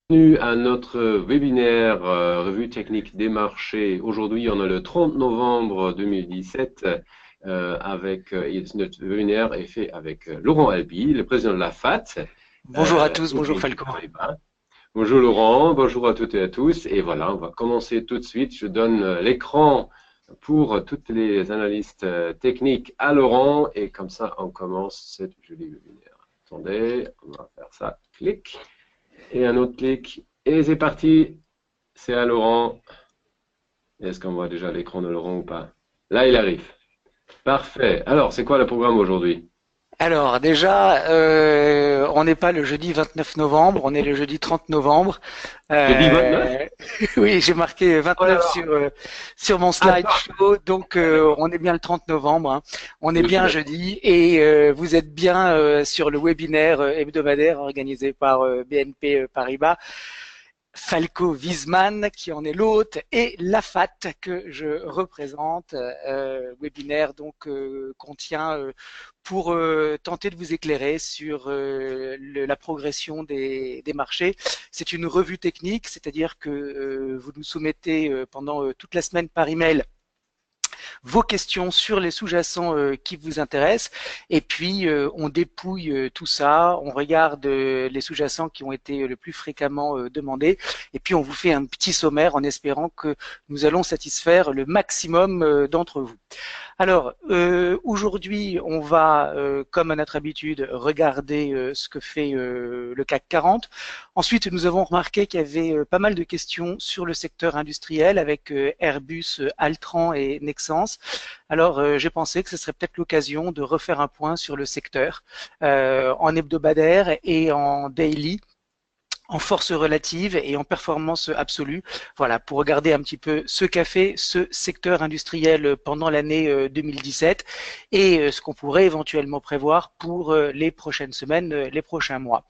Bienvenue à notre webinaire revue technique des marchés. Aujourd'hui, on est le 30 novembre 2017 notre webinaire est fait avec Laurent Albi, le président de la FAT Bonjour à tous, et bonjour BNP Falco. Paribas. Bonjour Laurent, bonjour à toutes et à tous. Et voilà, on va commencer tout de suite. Je donne l'écran pour toutes les analystes techniques à Laurent et comme ça, on commence cette jolie webinaire. Attendez, on va faire ça. Clic. Et un autre clic. Et c'est parti. C'est à Laurent. Est-ce qu'on voit déjà l'écran de Laurent ou pas? Là, il arrive. Parfait. Alors, c'est quoi le programme aujourd'hui? Alors déjà, on n'est pas le jeudi 29 novembre, on est le jeudi 30 novembre. Jeudi 29? Euh, oui, j'ai marqué Oh là 29 là. sur mon Ah, non. slideshow, donc D'accord. on est bien le 30 novembre, hein. On est Oui, je suis bien d'accord. jeudi et vous êtes bien sur le webinaire hebdomadaire organisé par BNP Paribas. Falco Wiesmann, qui en est l'hôte, et l'AFAT que je représente. Webinaire donc contient pour tenter de vous éclairer sur la progression des marchés. C'est une revue technique, c'est-à-dire que vous nous soumettez pendant toute la semaine par email vos questions sur les sous-jacents qui vous intéressent. Et puis, on dépouille tout ça, on regarde les sous-jacents qui ont été le plus fréquemment demandés. Et puis, on vous fait un petit sommaire en espérant que nous allons satisfaire le maximum d'entre vous. Alors, aujourd'hui, on va, comme à notre habitude, regarder ce que fait le CAC 40. Ensuite, nous avons remarqué qu'il y avait pas mal de questions sur le secteur industriel avec Airbus, Altran et Nexans. Alors, j'ai pensé que ce serait peut-être l'occasion de refaire un point sur le secteur en hebdomadaire et en daily, en force relative et en performance absolue. Voilà, pour regarder un petit peu ce qu'a fait ce secteur industriel pendant l'année 2017 et ce qu'on pourrait éventuellement prévoir pour les prochaines semaines, les prochains mois.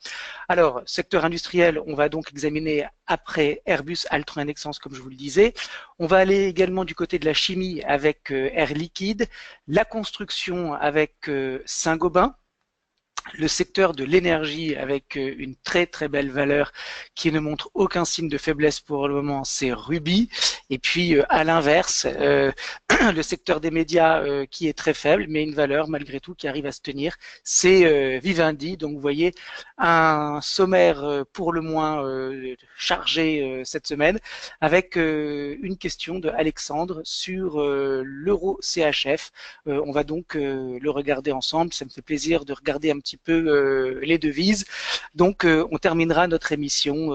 Alors, secteur industriel, on va donc examiner après Airbus, Altran et Nexans, comme je vous le disais. On va aller également du côté de la chimie avec Air Liquide, la construction avec Saint-Gobain, le secteur de l'énergie avec une très très belle valeur qui ne montre aucun signe de faiblesse pour le moment, c'est Ruby. Et puis à l'inverse, le secteur des médias qui est très faible, mais une valeur malgré tout qui arrive à se tenir, c'est Vivendi. Donc vous voyez un sommaire pour le moins chargé cette semaine avec une question de Alexandre sur l'euro CHF. On va donc le regarder ensemble. Ça me fait plaisir de regarder un petit peu les devises. Donc, on terminera notre émission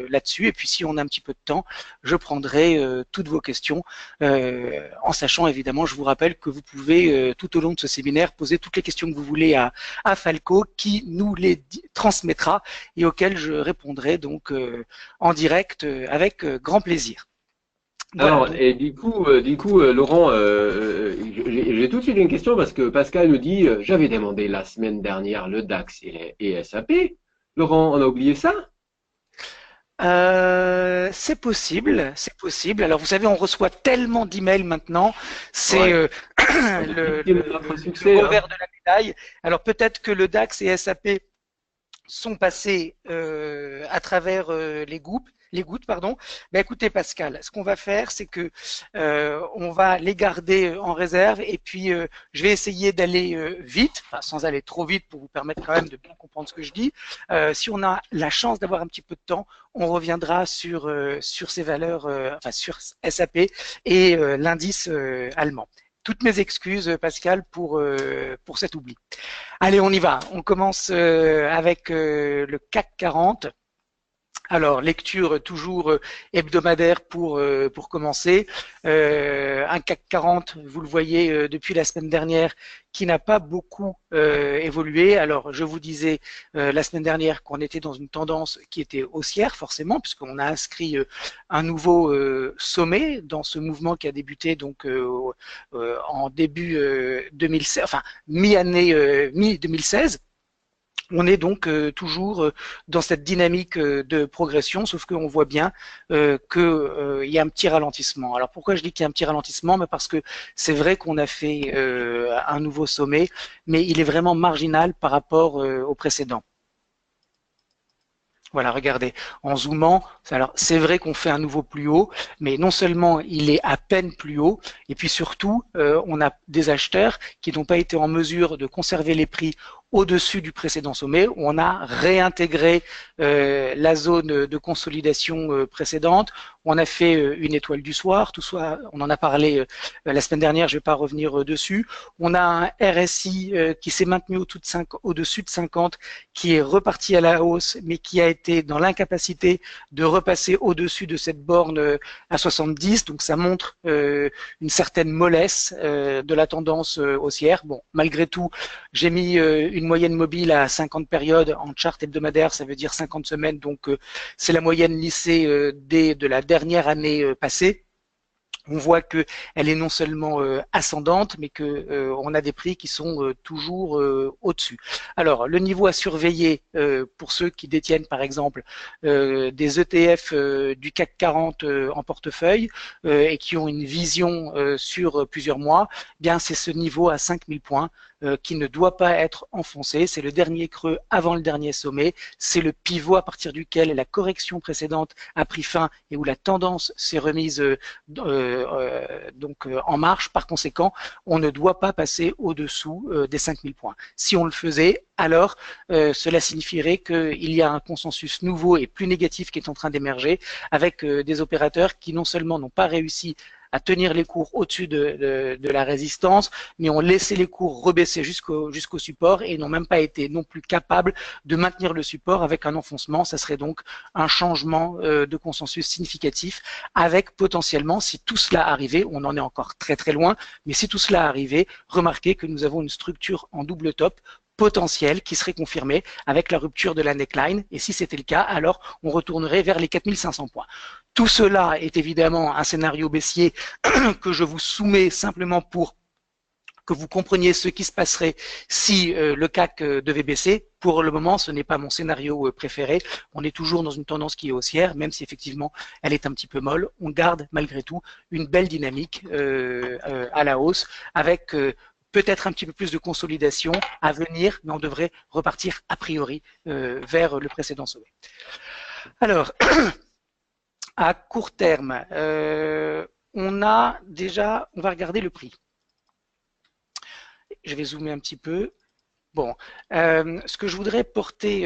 là-dessus. Et puis, si on a un petit peu de temps, je prendrai toutes vos questions, en sachant évidemment, je vous rappelle que vous pouvez tout au long de ce séminaire poser toutes les questions que vous voulez à Falco, qui nous les transmettra et auxquelles je répondrai donc en direct avec grand plaisir. Voilà. Alors, Donc, et Laurent, j'ai tout de suite une question parce que Pascal nous dit, j'avais demandé la semaine dernière le DAX et SAP. Laurent, on a oublié ça? c'est possible, c'est possible. Alors vous savez, on reçoit tellement d'emails maintenant, c'est Ouais. On est victime de notre le succès, hein. revers de la médaille. Alors peut-être que le DAX et SAP sont passés à travers les gouttes, pardon. Ben écoutez Pascal, ce qu'on va faire, c'est que on va les garder en réserve et puis je vais essayer d'aller vite, enfin, sans aller trop vite pour vous permettre quand même de bien comprendre ce que je dis. Si on a la chance d'avoir un petit peu de temps, on reviendra sur ces valeurs, enfin sur SAP et l'indice allemand. Toutes mes excuses, Pascal, pour cet oubli. Allez, on y va. On commence avec le CAC 40. Alors, lecture toujours hebdomadaire pour commencer. Un CAC 40, vous le voyez depuis la semaine dernière, qui n'a pas beaucoup évolué. Alors, je vous disais la semaine dernière qu'on était dans une tendance qui était haussière, forcément, puisqu'on a inscrit un nouveau sommet dans ce mouvement qui a débuté donc en début 2016, enfin mi-année, mi-2016. On est donc toujours dans cette dynamique de progression, sauf qu'on voit bien qu'il y a un petit ralentissement. Alors pourquoi je dis qu'il y a un petit ralentissement? Parce que c'est vrai qu'on a fait un nouveau sommet, mais il est vraiment marginal par rapport au précédent. Voilà, regardez, en zoomant, alors c'est vrai qu'on fait un nouveau plus haut, mais non seulement il est à peine plus haut, et puis surtout, on a des acheteurs qui n'ont pas été en mesure de conserver les prix au-dessus du précédent sommet. On a réintégré la zone de consolidation précédente. On a fait une étoile du soir, tout soit, on en a parlé la semaine dernière, je ne vais pas revenir dessus. On a un RSI qui s'est maintenu au-dessus de 50, qui est reparti à la hausse, mais qui a été dans l'incapacité de repasser au-dessus de cette borne à 70. Donc ça montre une certaine mollesse de la tendance haussière. Bon, malgré tout, j'ai mis une moyenne mobile à 50 périodes en chart hebdomadaire, ça veut dire 50 semaines, donc c'est la moyenne lissée de la dernière année passée. On voit que elle est non seulement ascendante, mais que on a des prix qui sont toujours au-dessus. Alors, le niveau à surveiller pour ceux qui détiennent, par exemple, des ETF du CAC 40 en portefeuille et qui ont une vision sur plusieurs mois, eh bien c'est ce niveau à 5000 points qui ne doit pas être enfoncé. C'est le dernier creux avant le dernier sommet. C'est le pivot à partir duquel la correction précédente a pris fin et où la tendance s'est remise en marche. Par conséquent, on ne doit pas passer au-dessous des 5000 points. Si on le faisait, alors cela signifierait qu'il y a un consensus nouveau et plus négatif qui est en train d'émerger avec des opérateurs qui non seulement n'ont pas réussi à tenir les cours au-dessus de la résistance, mais ont laissé les cours rebaisser jusqu'au support et n'ont même pas été non plus capables de maintenir le support avec un enfoncement. Ça serait donc un changement de consensus significatif avec potentiellement, si tout cela arrivait, on en est encore très très loin, mais si tout cela arrivait, remarquez que nous avons une structure en double top potentiel qui serait confirmé avec la rupture de la neckline. Et si c'était le cas, alors on retournerait vers les 4500 points. Tout cela est évidemment un scénario baissier que je vous soumets simplement pour que vous compreniez ce qui se passerait si le CAC devait baisser. Pour le moment, ce n'est pas mon scénario préféré. On est toujours dans une tendance qui est haussière, même si effectivement elle est un petit peu molle. On garde malgré tout une belle dynamique à la hausse avec peut-être un petit peu plus de consolidation à venir, mais on devrait repartir a priori vers le précédent sommet. Alors, à court terme, on va regarder le prix. Je vais zoomer un petit peu. Bon, ce que je voudrais porter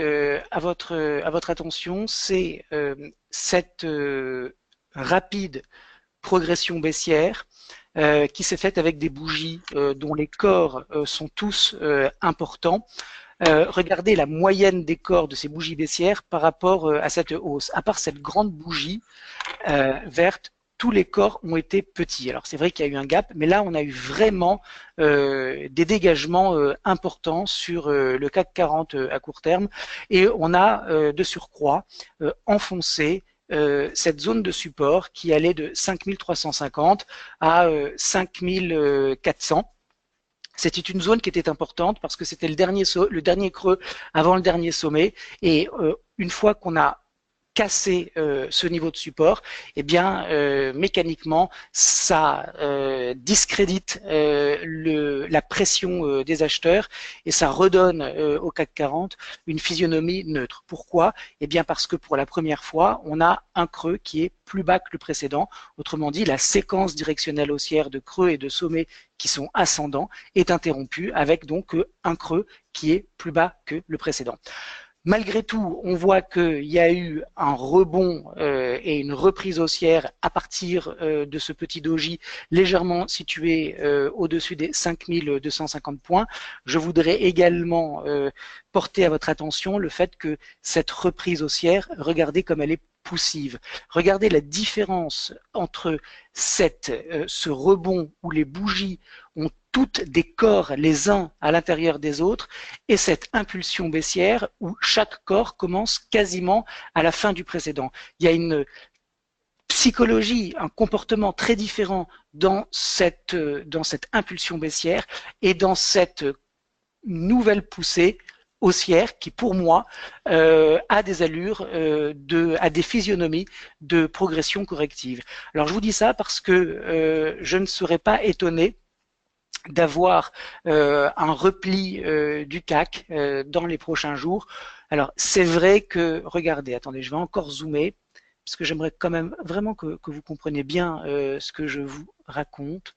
à votre attention, c'est cette rapide progression baissière qui s'est faite avec des bougies dont les corps sont tous importants. Regardez la moyenne des corps de ces bougies baissières par rapport à cette hausse. À part cette grande bougie verte, tous les corps ont été petits. Alors c'est vrai qu'il y a eu un gap, mais là on a eu vraiment des dégagements importants sur le CAC 40 à court terme et on a de surcroît enfoncé cette zone de support qui allait de 5350 à 5400. C'était une zone qui était importante parce que c'était le dernier creux avant le dernier sommet et une fois qu'on a casser ce niveau de support, eh bien mécaniquement ça discrédite la pression des acheteurs et ça redonne au CAC 40 une physionomie neutre. Pourquoi? Eh bien parce que pour la première fois, on a un creux qui est plus bas que le précédent. Autrement dit, la séquence directionnelle haussière de creux et de sommets qui sont ascendants est interrompue avec donc un creux qui est plus bas que le précédent. Malgré tout, on voit qu'il y a eu un rebond et une reprise haussière à partir de ce petit doji légèrement situé au-dessus des 5250 points. Je voudrais également porter à votre attention le fait que cette reprise haussière, regardez comme elle est poussive. Regardez la différence entre ce rebond où les bougies ont toutes des corps les uns à l'intérieur des autres et cette impulsion baissière où chaque corps commence quasiment à la fin du précédent. Il y a une psychologie, un comportement très différent dans cette impulsion baissière et dans cette nouvelle poussée haussière qui, pour moi, a des allures, a des physionomies de progression corrective. Alors, je vous dis ça parce que je ne serais pas étonné d'avoir un repli du CAC dans les prochains jours. Alors, c'est vrai que, regardez, attendez, je vais encore zoomer, parce que j'aimerais quand même vraiment que vous compreniez bien ce que je vous raconte.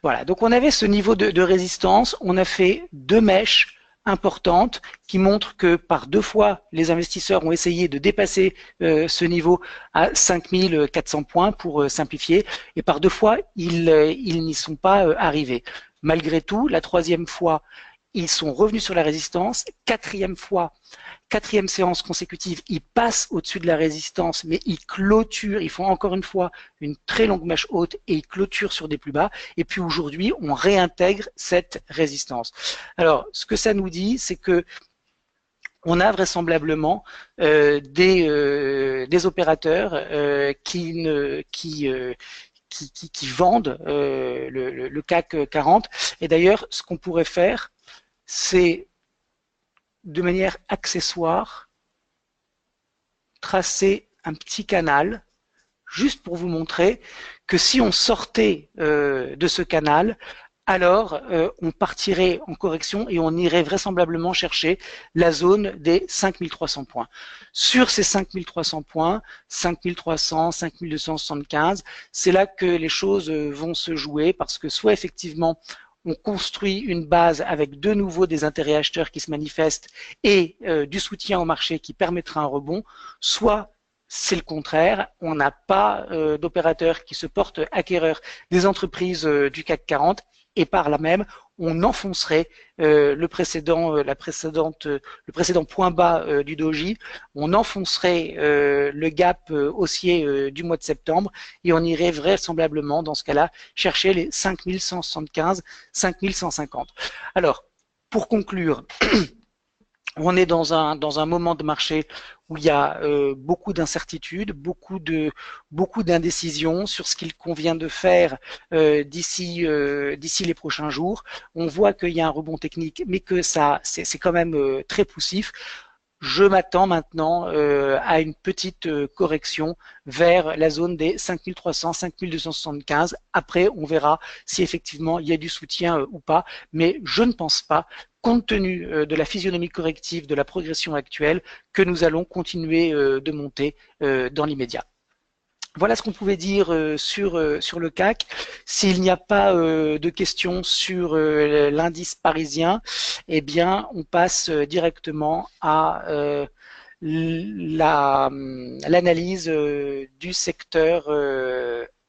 Voilà, donc on avait ce niveau de résistance, on a fait 2 mèches importantes qui montrent que par 2 fois, les investisseurs ont essayé de dépasser ce niveau à 5400 points pour simplifier, et par 2 fois, ils n'y sont pas arrivés. Malgré tout, la 3e fois, ils sont revenus sur la résistance. 4e fois, 4e séance consécutive, ils passent au-dessus de la résistance, mais ils clôturent, ils font encore une fois une très longue mèche haute et ils clôturent sur des plus bas. Et puis aujourd'hui, on réintègre cette résistance. Alors, ce que ça nous dit, c'est que on a vraisemblablement des opérateurs qui vendent le CAC 40. Et d'ailleurs, ce qu'on pourrait faire, c'est de manière accessoire tracer un petit canal juste pour vous montrer que si on sortait de ce canal, alors on partirait en correction et on irait vraisemblablement chercher la zone des 5300 points. Sur ces 5300 points, 5300, 5275, c'est là que les choses vont se jouer parce que soit effectivement on construit une base avec de nouveau des intérêts acheteurs qui se manifestent et du soutien au marché qui permettra un rebond, soit c'est le contraire, on n'a pas d'opérateurs qui se portent acquéreurs des entreprises du CAC 40 et par là même on enfoncerait le précédent point bas du doji, on enfoncerait le gap haussier du mois de septembre et on irait vraisemblablement dans ce cas-là chercher les 5175, 5150. Alors, pour conclure, on est dans un moment de marché où il y a beaucoup d'incertitudes, beaucoup d'indécisions sur ce qu'il convient de faire d'ici les prochains jours. On voit qu'il y a un rebond technique, mais que c'est quand même très poussif. Je m'attends maintenant à une petite correction vers la zone des 5300, 5275. Après, on verra si effectivement il y a du soutien ou pas, mais je ne pense pas, compte tenu de la physionomie corrective de la progression actuelle, que nous allons continuer de monter dans l'immédiat. Voilà ce qu'on pouvait dire sur le CAC. S'il n'y a pas de questions sur l'indice parisien, eh bien, on passe directement à l'analyse du secteur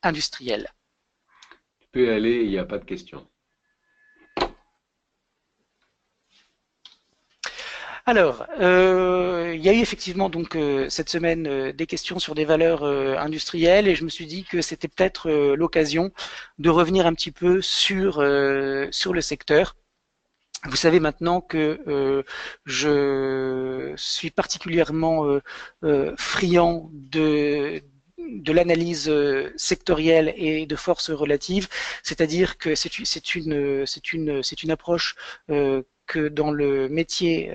industriel. Tu peux y aller, il n'y a pas de questions. Alors, il y a eu effectivement donc cette semaine des questions sur des valeurs industrielles et je me suis dit que c'était peut-être l'occasion de revenir un petit peu sur le secteur. Vous savez maintenant que je suis particulièrement friand de l'analyse sectorielle et de force relative, c'est-à-dire que c'est une approche que dans le métier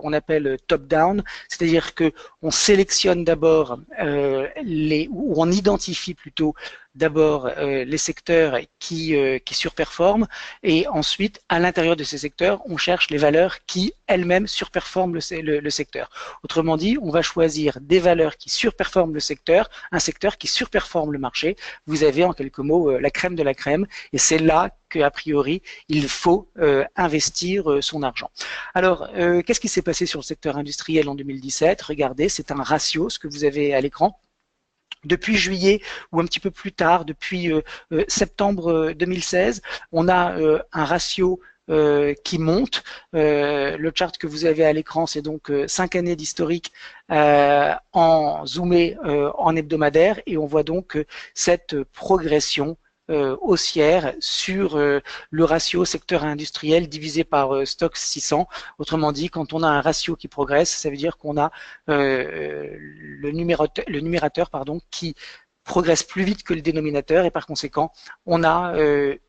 on appelle top-down, c'est-à-dire que on sélectionne d'abord ou on identifie plutôt d'abord les secteurs qui surperforment et ensuite à l'intérieur de ces secteurs on cherche les valeurs qui elles-mêmes surperforment le secteur. Autrement dit, on va choisir des valeurs qui surperforment le secteur, un secteur qui surperforme le marché. Vous avez en quelques mots la crème de la crème et c'est là qu'a priori il faut investir son argent. Alors qu'est-ce qui s'est passé sur le secteur industriel en 2017? Regardez, c'est un ratio, ce que vous avez à l'écran. Depuis juillet ou un petit peu plus tard, depuis septembre 2016, on a un ratio qui monte. Le chart que vous avez à l'écran, c'est donc 5 années d'historique en zoomé en hebdomadaire et on voit donc cette progression haussière sur le ratio secteur industriel divisé par Stoxx 600. Autrement dit, quand on a un ratio qui progresse, ça veut dire qu'on a le numérateur qui progresse plus vite que le dénominateur et par conséquent, on a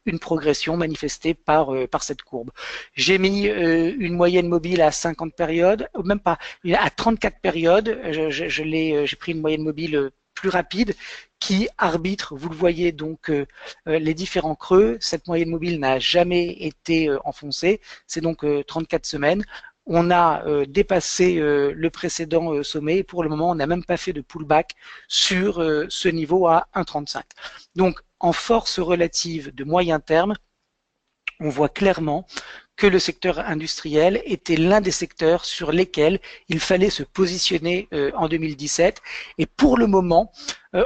une progression manifestée par cette courbe. J'ai mis une moyenne mobile à 50 périodes, ou même pas, à 34 périodes. J'ai pris une moyenne mobile plus rapide qui arbitre, vous le voyez donc, les différents creux. Cette moyenne mobile n'a jamais été enfoncée, c'est donc 34 semaines. On a dépassé le précédent sommet et pour le moment on n'a même pas fait de pullback sur ce niveau à 1,35. Donc en force relative de moyen terme, on voit clairement que le secteur industriel était l'un des secteurs sur lesquels il fallait se positionner en 2017. Et pour le moment,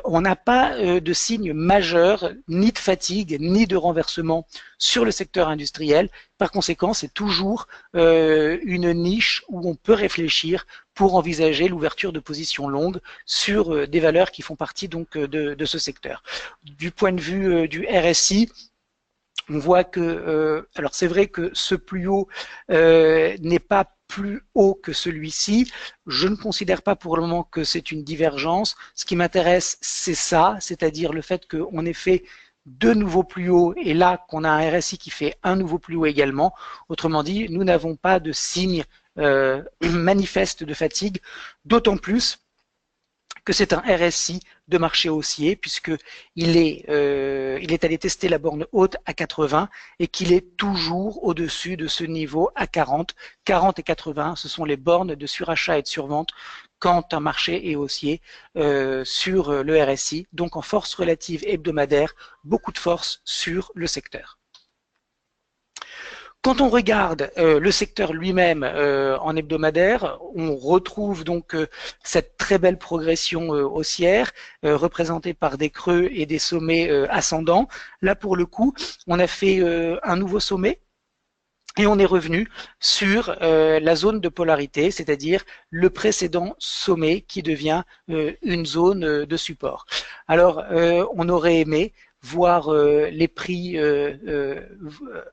on n'a pas de signe majeur, ni de fatigue, ni de renversement sur le secteur industriel. Par conséquent, c'est toujours une niche où on peut réfléchir pour envisager l'ouverture de positions longues sur des valeurs qui font partie donc de ce secteur. Du point de vue du RSI, on voit que, alors c'est vrai que ce plus haut n'est pas plus haut que celui-ci. Je ne considère pas pour le moment que c'est une divergence. Ce qui m'intéresse, c'est ça, c'est-à-dire le fait qu'on ait fait deux nouveaux plus hauts et là qu'on a un RSI qui fait un nouveau plus haut également. Autrement dit, nous n'avons pas de signe manifeste de fatigue, d'autant plus que c'est un RSI de marché haussier puisqu'il est allé tester la borne haute à 80 et qu'il est toujours au-dessus de ce niveau à 40. 40 et 80, ce sont les bornes de surachat et de survente quand un marché est haussier sur le RSI. Donc en force relative hebdomadaire, beaucoup de force sur le secteur. Quand on regarde le secteur lui-même en hebdomadaire, on retrouve donc cette très belle progression haussière représentée par des creux et des sommets ascendants. Là, pour le coup, on a fait un nouveau sommet. Et on est revenu sur la zone de polarité, c'est-à-dire le précédent sommet qui devient une zone de support. Alors, on aurait aimé voir les prix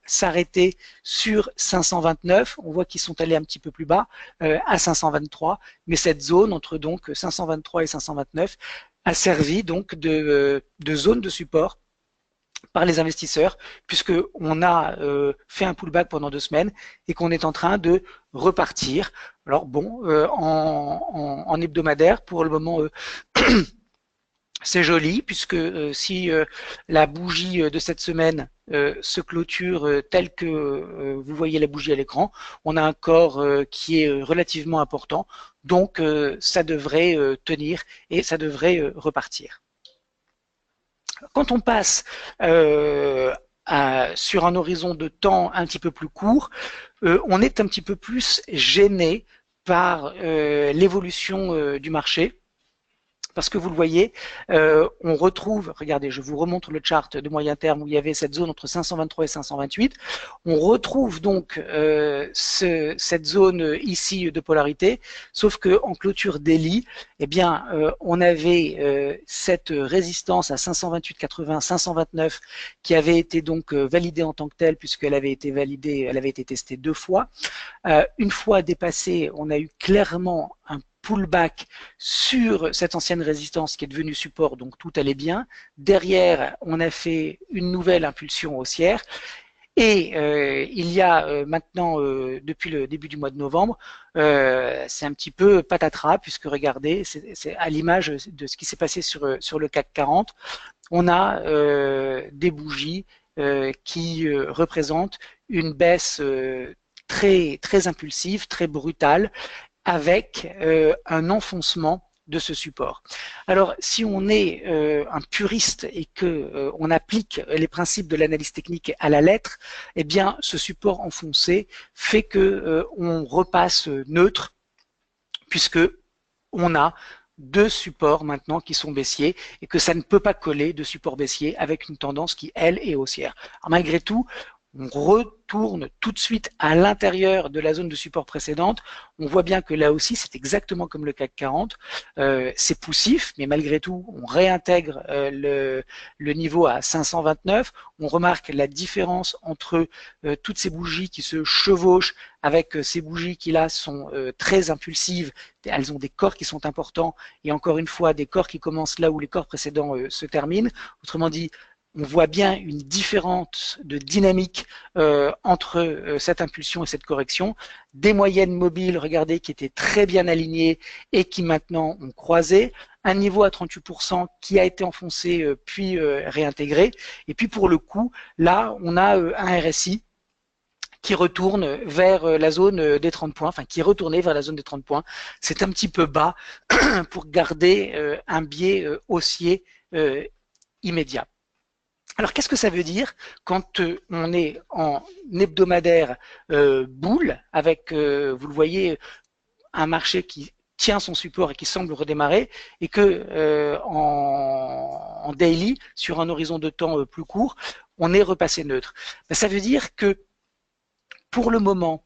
s'arrêter sur 529. On voit qu'ils sont allés un petit peu plus bas, à 523. Mais cette zone entre donc 523 et 529 a servi donc de zone de support par les investisseurs, puisqu'on a fait un pullback pendant 2 semaines et qu'on est en train de repartir. Alors bon, en hebdomadaire, pour le moment, c'est joli, puisque si la bougie de cette semaine se clôture telle que vous voyez la bougie à l'écran, on a un corps qui est relativement important, donc ça devrait tenir et ça devrait repartir. Quand on passe sur un horizon de temps un petit peu plus court, on est un petit peu plus gêné par l'évolution du marché. Parce que vous le voyez, on retrouve, regardez, je vous remontre le chart de moyen terme où il y avait cette zone entre 523 et 528. On retrouve donc cette zone ici de polarité, sauf qu'en clôture daily, eh bien, on avait cette résistance à 528,80, 529 qui avait été donc validée en tant que telle puisqu'elle avait été validée, elle avait été testée 2 fois. Une fois dépassée, on a eu clairement un pullback sur cette ancienne résistance qui est devenue support, donc tout allait bien. Derrière, on a fait une nouvelle impulsion haussière. Et il y a maintenant, depuis le début du mois de novembre, c'est un petit peu patatras, puisque regardez, c'est à l'image de ce qui s'est passé sur le CAC 40. On a des bougies qui représentent une baisse très, très impulsive, très brutale, avec un enfoncement de ce support. Alors, si on est un puriste et que on applique les principes de l'analyse technique à la lettre, eh bien, ce support enfoncé fait que on repasse neutre, puisque on a 2 supports maintenant qui sont baissiers et que ça ne peut pas coller de support baissier avec une tendance qui, elle, est haussière. Alors, malgré tout, on retourne tout de suite à l'intérieur de la zone de support précédente. On voit bien que là aussi, c'est exactement comme le CAC 40. C'est poussif, mais malgré tout, on réintègre le niveau à 529. On remarque la différence entre toutes ces bougies qui se chevauchent avec ces bougies qui là sont très impulsives. Elles ont des corps qui sont importants et encore une fois, des corps qui commencent là où les corps précédents se terminent. Autrement dit, on voit bien une différence de dynamique entre cette impulsion et cette correction. Des moyennes mobiles, regardez, qui étaient très bien alignées et qui maintenant ont croisé. Un niveau à 38% qui a été enfoncé puis réintégré. Et puis pour le coup, là, on a un RSI qui retourne vers la zone des 30 points, enfin qui est retourné vers la zone des 30 points. C'est un petit peu bas pour garder un biais haussier immédiat. Alors, qu'est-ce que ça veut dire quand on est en hebdomadaire boule avec, vous le voyez, un marché qui tient son support et qui semble redémarrer, et que en daily, sur un horizon de temps plus court, on est repassé neutre. Ben, ça veut dire que pour le moment,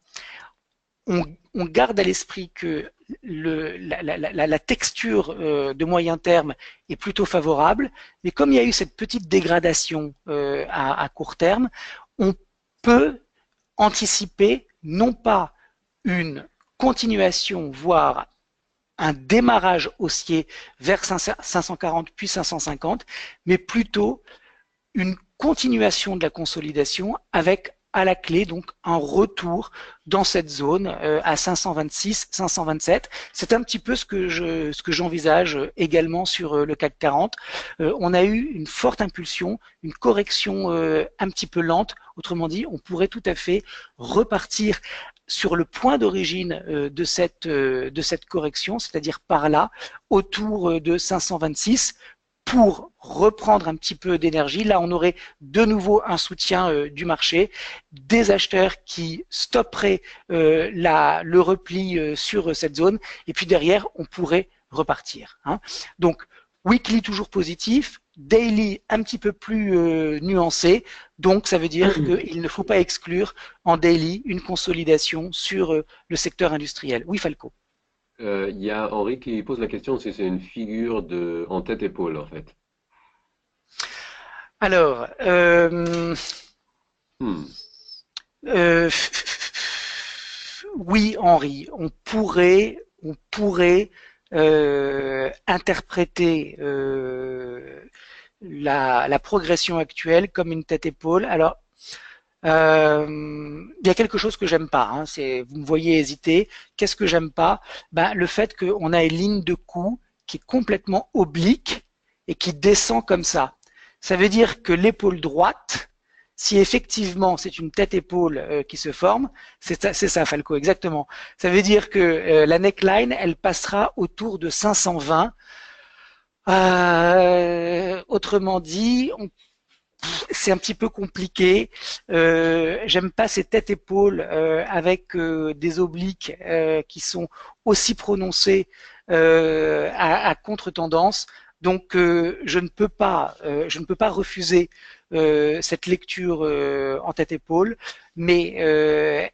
on garde à l'esprit que la texture de moyen terme est plutôt favorable, mais comme il y a eu cette petite dégradation à court terme, on peut anticiper non pas une continuation, voire un démarrage haussier vers 540 puis 550, mais plutôt une continuation de la consolidation avec à la clé donc un retour dans cette zone à 526, 527. C'est un petit peu ce que j'envisage également sur le CAC 40. On a eu une forte impulsion, une correction un petit peu lente. Autrement dit, on pourrait tout à fait repartir sur le point d'origine de cette correction, c'est-à-dire par là, autour de 526, pour reprendre un petit peu d'énergie. Là, on aurait de nouveau un soutien du marché, des acheteurs qui stopperaient le repli sur cette zone, et puis derrière, on pourrait repartir. Hein. Donc, weekly toujours positif, daily un petit peu plus nuancé, donc ça veut dire qu'il ne faut pas exclure en daily une consolidation sur le secteur industriel. Oui, Falco. Il y a Henri qui pose la question si c'est une figure en tête-épaule, en fait. Alors, Hmm. oui, Henri, on pourrait interpréter la progression actuelle comme une tête-épaule. Alors, il y a quelque chose que j'aime pas. Hein, vous me voyez hésiter. Qu'est-ce que j'aime pas? Ben, le fait qu'on a une ligne de coup qui est complètement oblique et qui descend comme ça. Ça veut dire que l'épaule droite, si effectivement c'est une tête-épaule qui se forme, c'est ça, Falco, exactement. Ça veut dire que la neckline, elle passera autour de 520. Autrement dit, c'est un petit peu compliqué. J'aime pas ces têtes-épaules avec des obliques qui sont aussi prononcées à contre-tendance. Donc je ne peux pas refuser cette lecture en tête-épaule, mais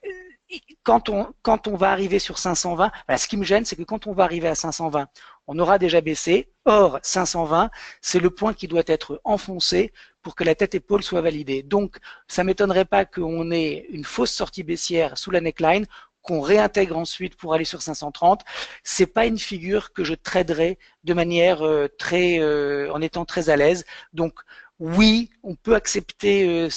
quand on va arriver sur 520, voilà, ce qui me gêne, c'est que quand on va arriver à 520, on aura déjà baissé. Or, 520, c'est le point qui doit être enfoncé pour que la tête-épaule soit validée. Donc, ça ne m'étonnerait pas qu'on ait une fausse sortie baissière sous la neckline, qu'on réintègre ensuite pour aller sur 530. C'est pas une figure que je traderai de manière en étant très à l'aise. Donc, oui, on peut accepter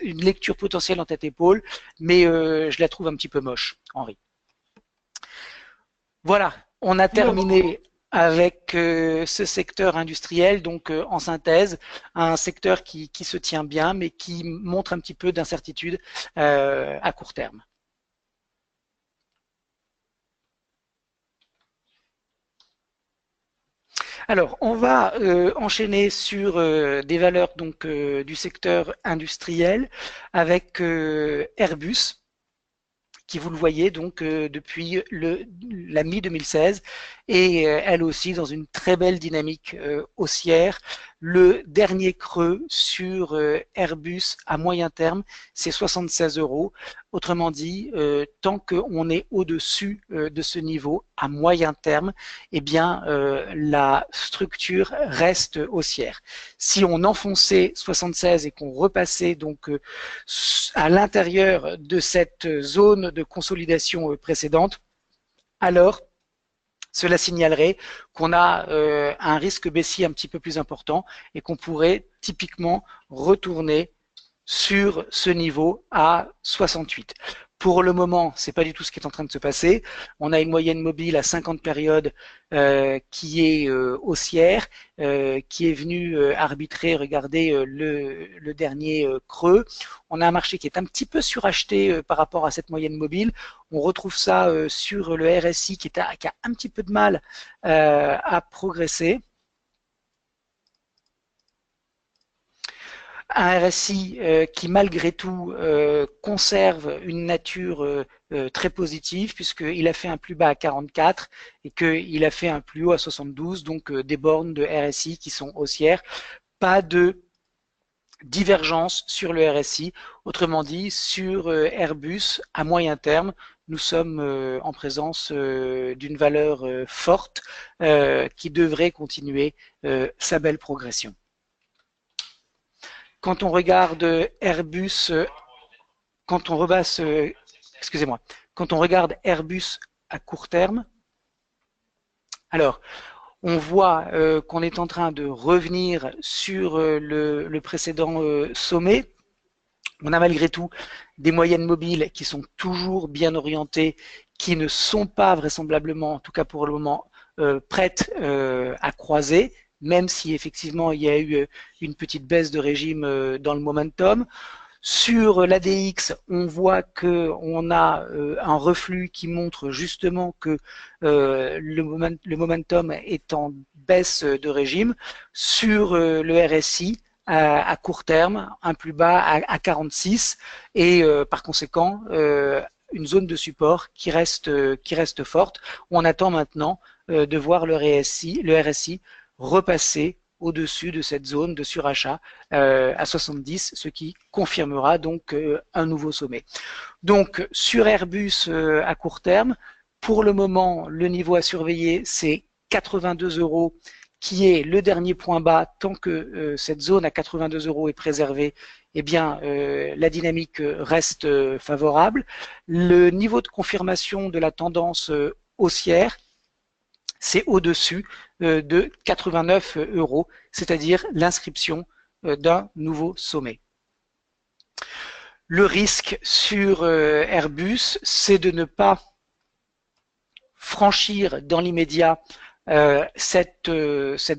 une lecture potentielle en tête-épaule, mais je la trouve un petit peu moche, Henri. Voilà, on a terminé avec ce secteur industriel, donc en synthèse, un secteur qui se tient bien, mais qui montre un petit peu d'incertitude à court terme. Alors, on va enchaîner sur des valeurs donc du secteur industriel avec Airbus, qui vous le voyez donc depuis la mi-2016 et elle aussi dans une très belle dynamique haussière. Le dernier creux sur Airbus à moyen terme, c'est 76 €. Autrement dit, tant qu'on est au-dessus de ce niveau à moyen terme, eh bien la structure reste haussière. Si on enfonçait 76 et qu'on repassait donc à l'intérieur de cette zone de consolidation précédente, alors cela signalerait qu'on a un risque baissier un petit peu plus important et qu'on pourrait typiquement retourner sur ce niveau à 68. Pour le moment, c'est pas du tout ce qui est en train de se passer. On a une moyenne mobile à 50 périodes qui est haussière, qui est venue arbitrer, regardez le dernier creux. On a un marché qui est un petit peu suracheté par rapport à cette moyenne mobile. On retrouve ça sur le RSI qui a un petit peu de mal à progresser. Un RSI qui malgré tout conserve une nature très positive puisqu'il a fait un plus bas à 44 et qu'il a fait un plus haut à 72, donc des bornes de RSI qui sont haussières. Pas de divergence sur le RSI, autrement dit sur Airbus à moyen terme, nous sommes en présence d'une valeur forte qui devrait continuer sa belle progression. Quand on regarde Airbus, quand on rebasse, excusez-moi, quand on regarde Airbus à court terme, alors on voit qu'on est en train de revenir sur le précédent sommet. On a malgré tout des moyennes mobiles qui sont toujours bien orientées, qui ne sont pas vraisemblablement, en tout cas pour le moment, prêtes à croiser, même si effectivement il y a eu une petite baisse de régime dans le momentum. Sur l'ADX, on voit qu'on a un reflux qui montre justement que le momentum est en baisse de régime. Sur le RSI, à court terme, un plus bas à 46 et par conséquent une zone de support qui reste forte. On attend maintenant de voir le RSI repasser au-dessus de cette zone de surachat à 70, ce qui confirmera donc un nouveau sommet. Donc sur Airbus à court terme, pour le moment, le niveau à surveiller, c'est 82 €, qui est le dernier point bas. Tant que cette zone à 82 € est préservée, eh bien, la dynamique reste favorable. Le niveau de confirmation de la tendance haussière, c'est au-dessus de 89 €, c'est-à-dire l'inscription d'un nouveau sommet. Le risque sur Airbus, c'est de ne pas franchir dans l'immédiat cette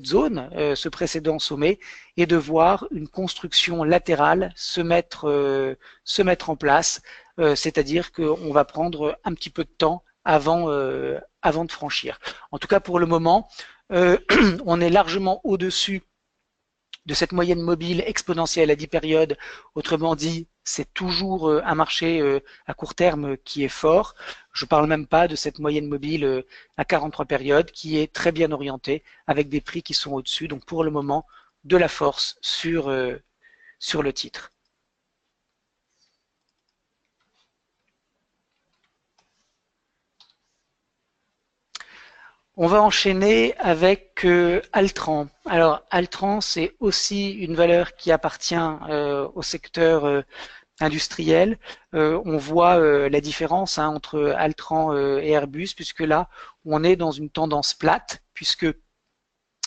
zone, ce précédent sommet, et de voir une construction latérale se mettre en place, c'est-à-dire qu'on va prendre un petit peu de temps avant de franchir. En tout cas, pour le moment, on est largement au-dessus de cette moyenne mobile exponentielle à 10 périodes. Autrement dit, c'est toujours un marché à court terme qui est fort. Je ne parle même pas de cette moyenne mobile à 43 périodes qui est très bien orientée avec des prix qui sont au-dessus. Donc pour le moment, de la force sur le titre. On va enchaîner avec Altran. Alors Altran, c'est aussi une valeur qui appartient au secteur industriel. On voit la différence entre Altran et Airbus, puisque là, on est dans une tendance plate, puisque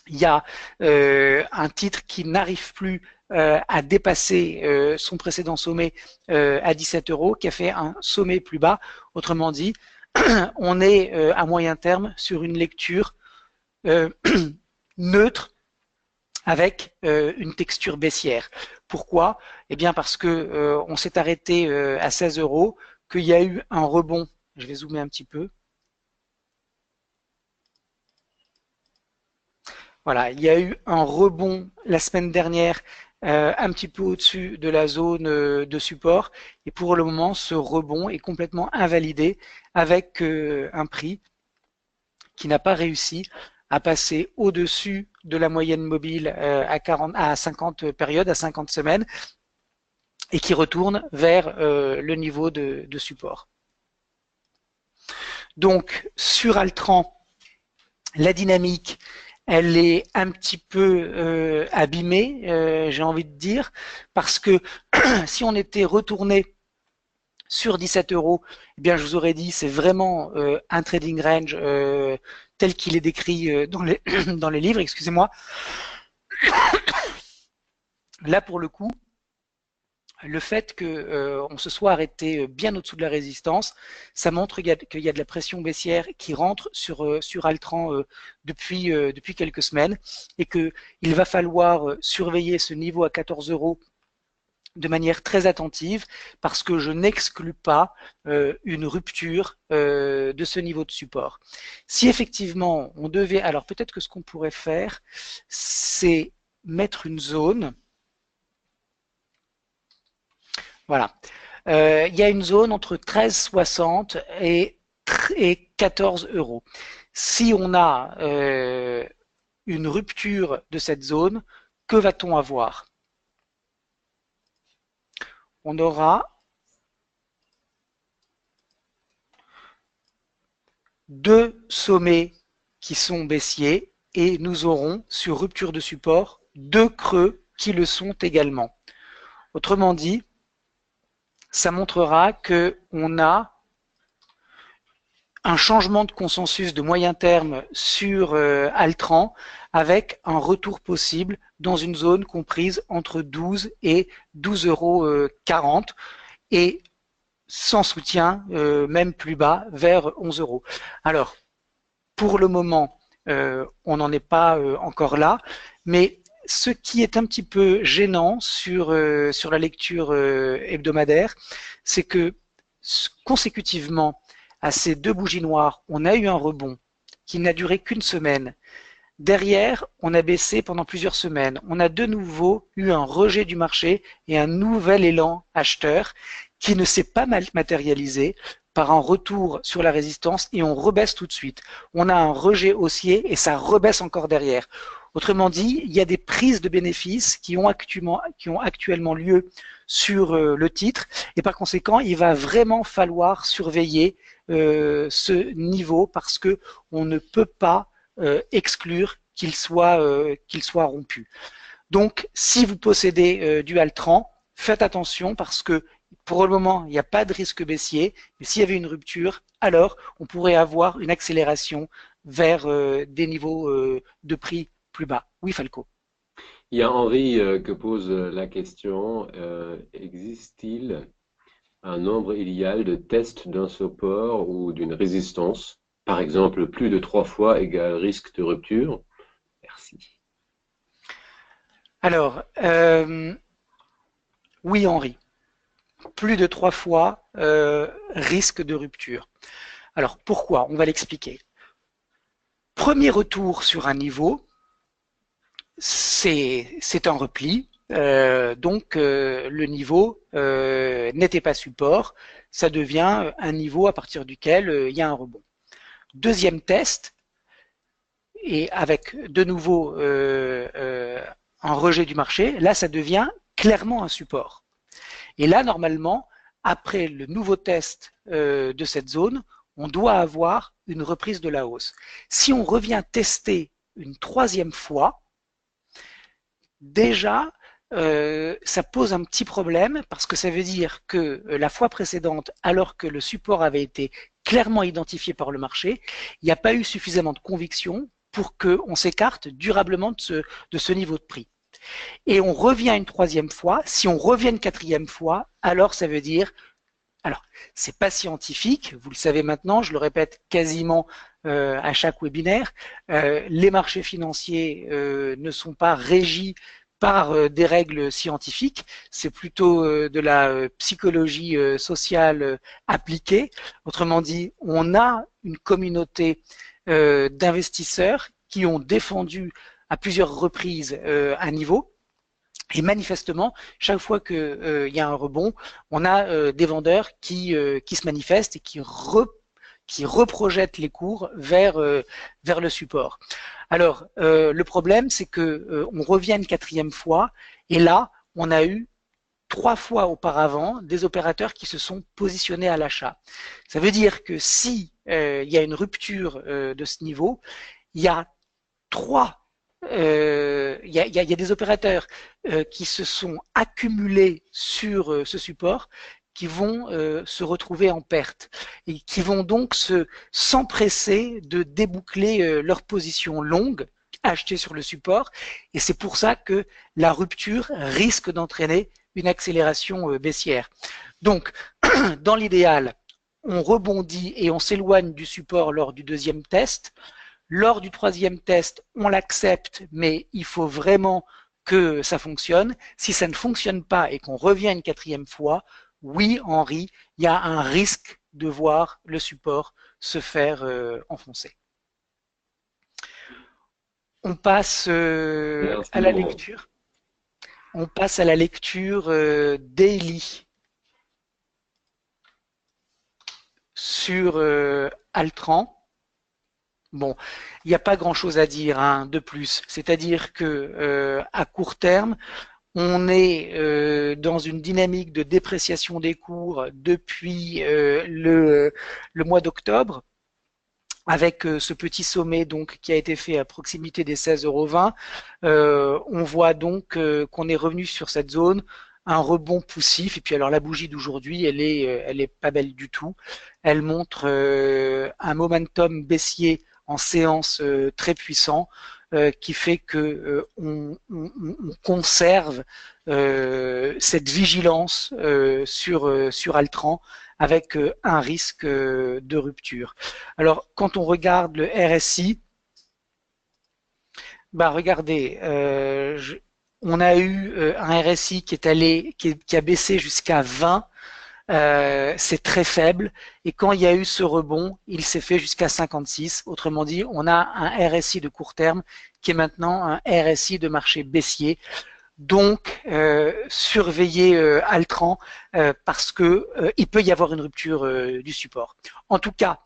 il y a un titre qui n'arrive plus à dépasser son précédent sommet à 17 €, qui a fait un sommet plus bas. Autrement dit, on est à moyen terme sur une lecture neutre avec une texture baissière. Pourquoi? Eh bien parce que on s'est arrêté à 16 €, qu'il y a eu un rebond. Je vais zoomer un petit peu. Voilà, il y a eu un rebond la semaine dernière un petit peu au-dessus de la zone de support. Et pour le moment, ce rebond est complètement invalidé avec un prix qui n'a pas réussi à passer au-dessus de la moyenne mobile à 50 périodes, à 50 semaines, et qui retourne vers le niveau de support. Donc, sur Altran, la dynamique, elle est un petit peu abîmée, j'ai envie de dire, parce que si on était retourné sur 17 €, eh bien je vous aurais dit c'est vraiment un trading range tel qu'il est décrit dans les, dans les livres, excusez-moi. Là, pour le coup, le fait qu'on se soit arrêté bien au-dessous de la résistance, ça montre qu'il y a de la pression baissière qui rentre sur Altran depuis quelques semaines et qu'il va falloir surveiller ce niveau à 14 € de manière très attentive parce que je n'exclus pas une rupture de ce niveau de support. Si effectivement on devait, alors peut-être que ce qu'on pourrait faire, c'est mettre une zone. Voilà. Il y a une zone entre 13,60 et 14 €. Si on a une rupture de cette zone, que va-t-on avoir? On aura deux sommets qui sont baissiers et nous aurons sur rupture de support deux creux qui le sont également. Autrement dit, ça montrera qu'on a un changement de consensus de moyen terme sur Altran avec un retour possible dans une zone comprise entre 12 et 12,40 € et sans soutien, même plus bas, vers 11 €. Alors, pour le moment, on n'en est pas encore là, mais ce qui est un petit peu gênant sur la lecture hebdomadaire, c'est que consécutivement à ces deux bougies noires, on a eu un rebond qui n'a duré qu'une semaine. Derrière, on a baissé pendant plusieurs semaines. On a de nouveau eu un rejet du marché et un nouvel élan acheteur qui ne s'est pas matérialisé par un retour sur la résistance et on rebaisse tout de suite. On a un rejet haussier et ça rebaisse encore derrière. Autrement dit, il y a des prises de bénéfices qui ont actuellement lieu sur le titre et par conséquent, il va vraiment falloir surveiller ce niveau parce que on ne peut pas exclure qu'il soit rompu. Donc, si vous possédez du Altran, faites attention parce que pour le moment, il n'y a pas de risque baissier, mais s'il y avait une rupture, alors on pourrait avoir une accélération vers des niveaux de prix plus bas. Oui, Falco. Il y a Henri que pose la question, existe-t-il un nombre idéal de tests d'un support ou d'une résistance? Par exemple, plus de 3 fois égale risque de rupture? Merci. Alors, oui, Henri. Plus de 3 fois risque de rupture. Alors, pourquoi? On va l'expliquer. Premier retour sur un niveau, c'est un repli. Donc, le niveau n'était pas support. Ça devient un niveau à partir duquel il y a un rebond. Deuxième test, et avec de nouveau un rejet du marché, là, ça devient clairement un support. Et là, normalement, après le nouveau test de cette zone, on doit avoir une reprise de la hausse. Si on revient tester une troisième fois, déjà, ça pose un petit problème parce que ça veut dire que la fois précédente, alors que le support avait été clairement identifié par le marché, il n'y a pas eu suffisamment de conviction pour qu'on s'écarte durablement de ce niveau de prix. Et on revient une troisième fois. Si on revient une quatrième fois, alors ça veut dire, alors c'est pas scientifique, vous le savez maintenant, je le répète quasiment à chaque webinaire, les marchés financiers ne sont pas régis par des règles scientifiques, c'est plutôt de la psychologie sociale appliquée. Autrement dit, on a une communauté d'investisseurs qui ont défendu à plusieurs reprises un niveau. Et manifestement, chaque fois qu'il y a un rebond, on a des vendeurs qui se manifestent et qui reprojettent les cours vers le support. Alors, le problème, c'est que on revient une quatrième fois, et là, on a eu 3 fois auparavant des opérateurs qui se sont positionnés à l'achat. Ça veut dire que si il y a une rupture de ce niveau, il y a il y a des opérateurs qui se sont accumulés sur ce support qui vont se retrouver en perte et qui vont donc s'empresser de déboucler leur position longue achetée sur le support. Et c'est pour ça que la rupture risque d'entraîner une accélération baissière. Donc, dans l'idéal, on rebondit et on s'éloigne du support lors du deuxième test. Lors du troisième test, on l'accepte, mais il faut vraiment que ça fonctionne. Si ça ne fonctionne pas et qu'on revient une quatrième fois, oui, Henri, il y a un risque de voir le support se faire enfoncer. On passe à la lecture. On passe à la lecture daily sur Altran. Bon, il n'y a pas grand-chose à dire de plus. C'est-à-dire que à court terme, on est dans une dynamique de dépréciation des cours depuis le mois d'octobre, avec ce petit sommet donc qui a été fait à proximité des 16,20 €. On voit donc qu'on est revenu sur cette zone, un rebond poussif. Et puis alors la bougie d'aujourd'hui, elle est pas belle du tout. Elle montre un momentum baissier en séance très puissant qui fait que on conserve cette vigilance sur Altran avec un risque de rupture. Alors quand on regarde le RSI, bah regardez, on a eu un RSI qui a baissé jusqu'à 20. C'est très faible, et quand il y a eu ce rebond, il s'est fait jusqu'à 56. Autrement dit, on a un RSI de court terme qui est maintenant un RSI de marché baissier. Donc, surveillez Altran parce que il peut y avoir une rupture du support. En tout cas,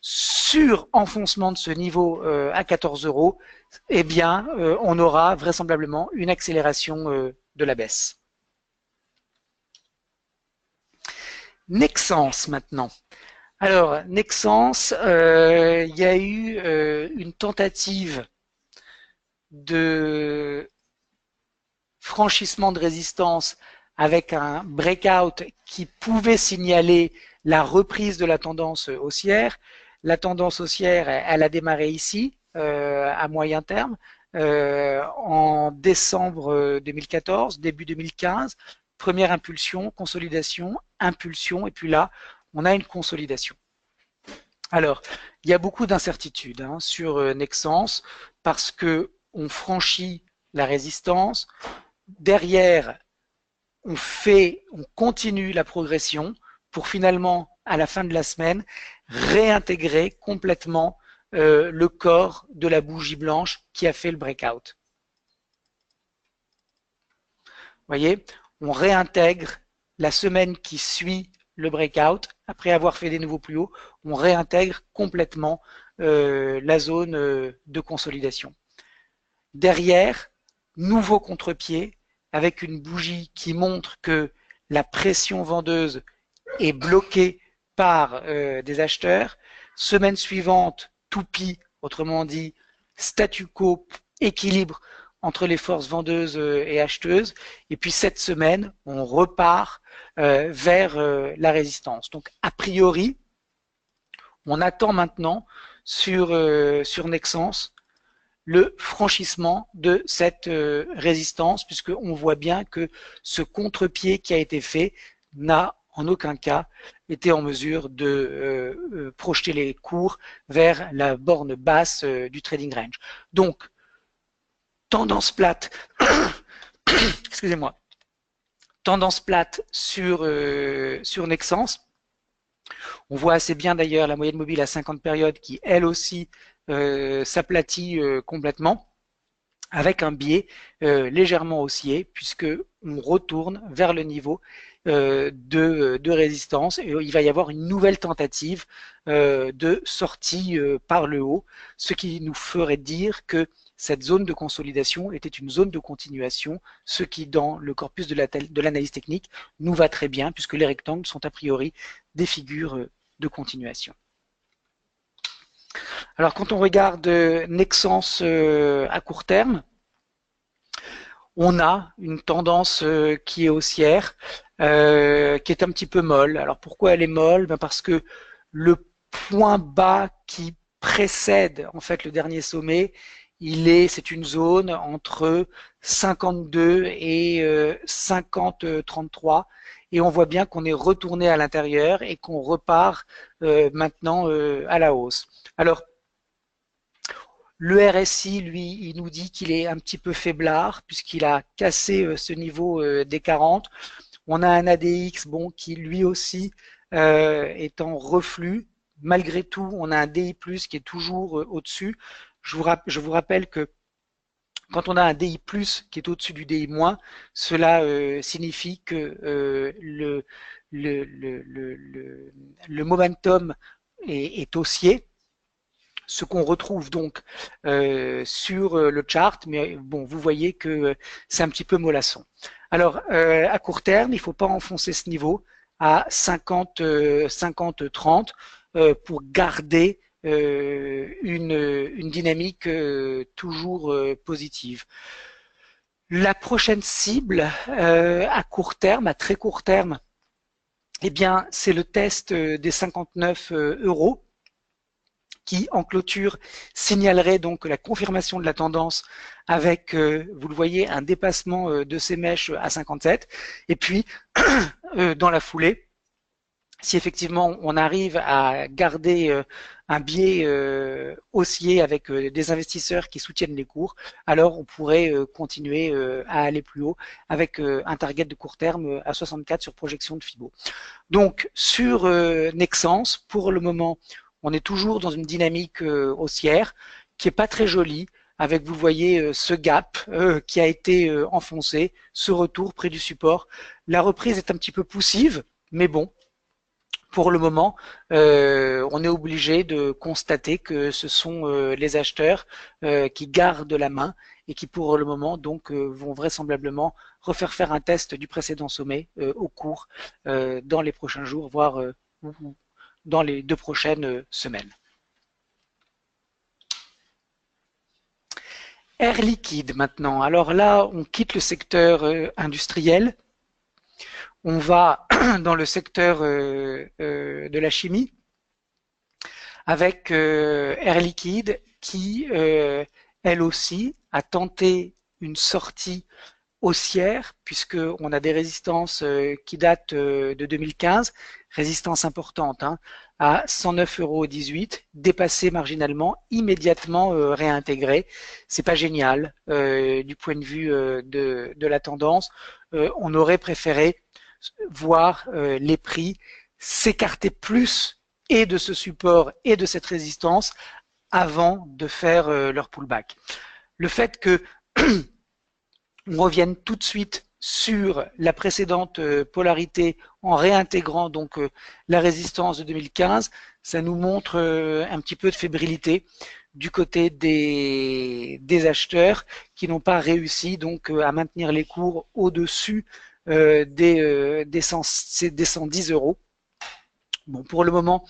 sur enfoncement de ce niveau à 14 €, eh bien, on aura vraisemblablement une accélération de la baisse. Nexans maintenant. Alors, Nexans, il y a eu une tentative de franchissement de résistance avec un breakout qui pouvait signaler la reprise de la tendance haussière. La tendance haussière, elle a démarré ici, à moyen terme, en décembre 2014, début 2015. Première impulsion, consolidation, impulsion, et puis là, on a une consolidation. Alors, il y a beaucoup d'incertitudes sur Nexans parce que on franchit la résistance. Derrière, on continue la progression pour finalement, à la fin de la semaine, réintégrer complètement le corps de la bougie blanche qui a fait le breakout. Vous voyez, on réintègre la semaine qui suit le breakout, après avoir fait des nouveaux plus hauts, on réintègre complètement la zone de consolidation. Derrière, nouveau contre-pied avec une bougie qui montre que la pression vendeuse est bloquée par des acheteurs. Semaine suivante, toupie, autrement dit statu quo, équilibre entre les forces vendeuses et acheteuses. Et puis cette semaine, on repart vers la résistance. Donc a priori, on attend maintenant sur Nexans le franchissement de cette résistance, puisqu'on voit bien que ce contre-pied qui a été fait n'a en aucun cas été en mesure de projeter les cours vers la borne basse du trading range. Donc, tendance plate, excusez-moi, tendance plate sur Nexans. On voit assez bien d'ailleurs la moyenne mobile à 50 périodes qui, elle aussi, s'aplatit complètement avec un biais légèrement haussier puisque on retourne vers le niveau de résistance et il va y avoir une nouvelle tentative de sortie par le haut, ce qui nous ferait dire que cette zone de consolidation était une zone de continuation, ce qui dans le corpus de l'analyse technique nous va très bien puisque les rectangles sont a priori des figures de continuation. Alors quand on regarde Nexans à court terme, on a une tendance qui est haussière qui est un petit peu molle. Alors pourquoi elle est molle? Ben parce que le point bas qui précède en fait le dernier sommet, c'est une zone entre 52 et 50,33 et on voit bien qu'on est retourné à l'intérieur et qu'on repart maintenant à la hausse. Alors le RSI, lui, il nous dit qu'il est un petit peu faiblard puisqu'il a cassé ce niveau des 40. On a un ADX bon, qui lui aussi est en reflux. Malgré tout, on a un DI+, qui est toujours au-dessus. Je vous rappelle que quand on a un DI+, qui est au-dessus du DI-, cela signifie que le momentum est haussier, ce qu'on retrouve donc sur le chart, mais bon, vous voyez que c'est un petit peu mollasson. Alors, à court terme, il ne faut pas enfoncer ce niveau à 50-30 pour garder une dynamique toujours positive. La prochaine cible à court terme, à très court terme, eh bien, c'est le test des 59 euros qui, en clôture, signalerait donc la confirmation de la tendance avec, vous le voyez, un dépassement de ces mèches à 57. Et puis, dans la foulée, si effectivement on arrive à garder un biais haussier avec des investisseurs qui soutiennent les cours, alors on pourrait continuer à aller plus haut avec un target de court terme à 64 sur projection de Fibo. Donc sur Nexans, pour le moment, on est toujours dans une dynamique haussière qui est pas très jolie, avec, vous voyez, ce gap qui a été enfoncé, ce retour près du support. La reprise est un petit peu poussive, mais bon, pour le moment, on est obligé de constater que ce sont les acheteurs qui gardent la main et qui, pour le moment, donc, vont vraisemblablement refaire faire un test du précédent sommet au cours dans les prochains jours, voire dans les 2 prochaines semaines. Air Liquide maintenant. Alors là, on quitte le secteur industriel. On va dans le secteur de la chimie avec Air Liquide qui, elle aussi, a tenté une sortie haussière puisqu'on a des résistances qui datent de 2015, résistance importante hein, à 109,18 €, dépassée marginalement, immédiatement réintégrée. C'est pas génial du point de vue de la tendance. On aurait préféré voir les prix s'écarter plus et de ce support et de cette résistance avant de faire leur pullback. Le fait que on revienne tout de suite sur la précédente polarité en réintégrant donc la résistance de 2015, ça nous montre un petit peu de fébrilité du côté des acheteurs qui n'ont pas réussi donc à maintenir les cours au-dessus des 110 €. Bon, pour le moment,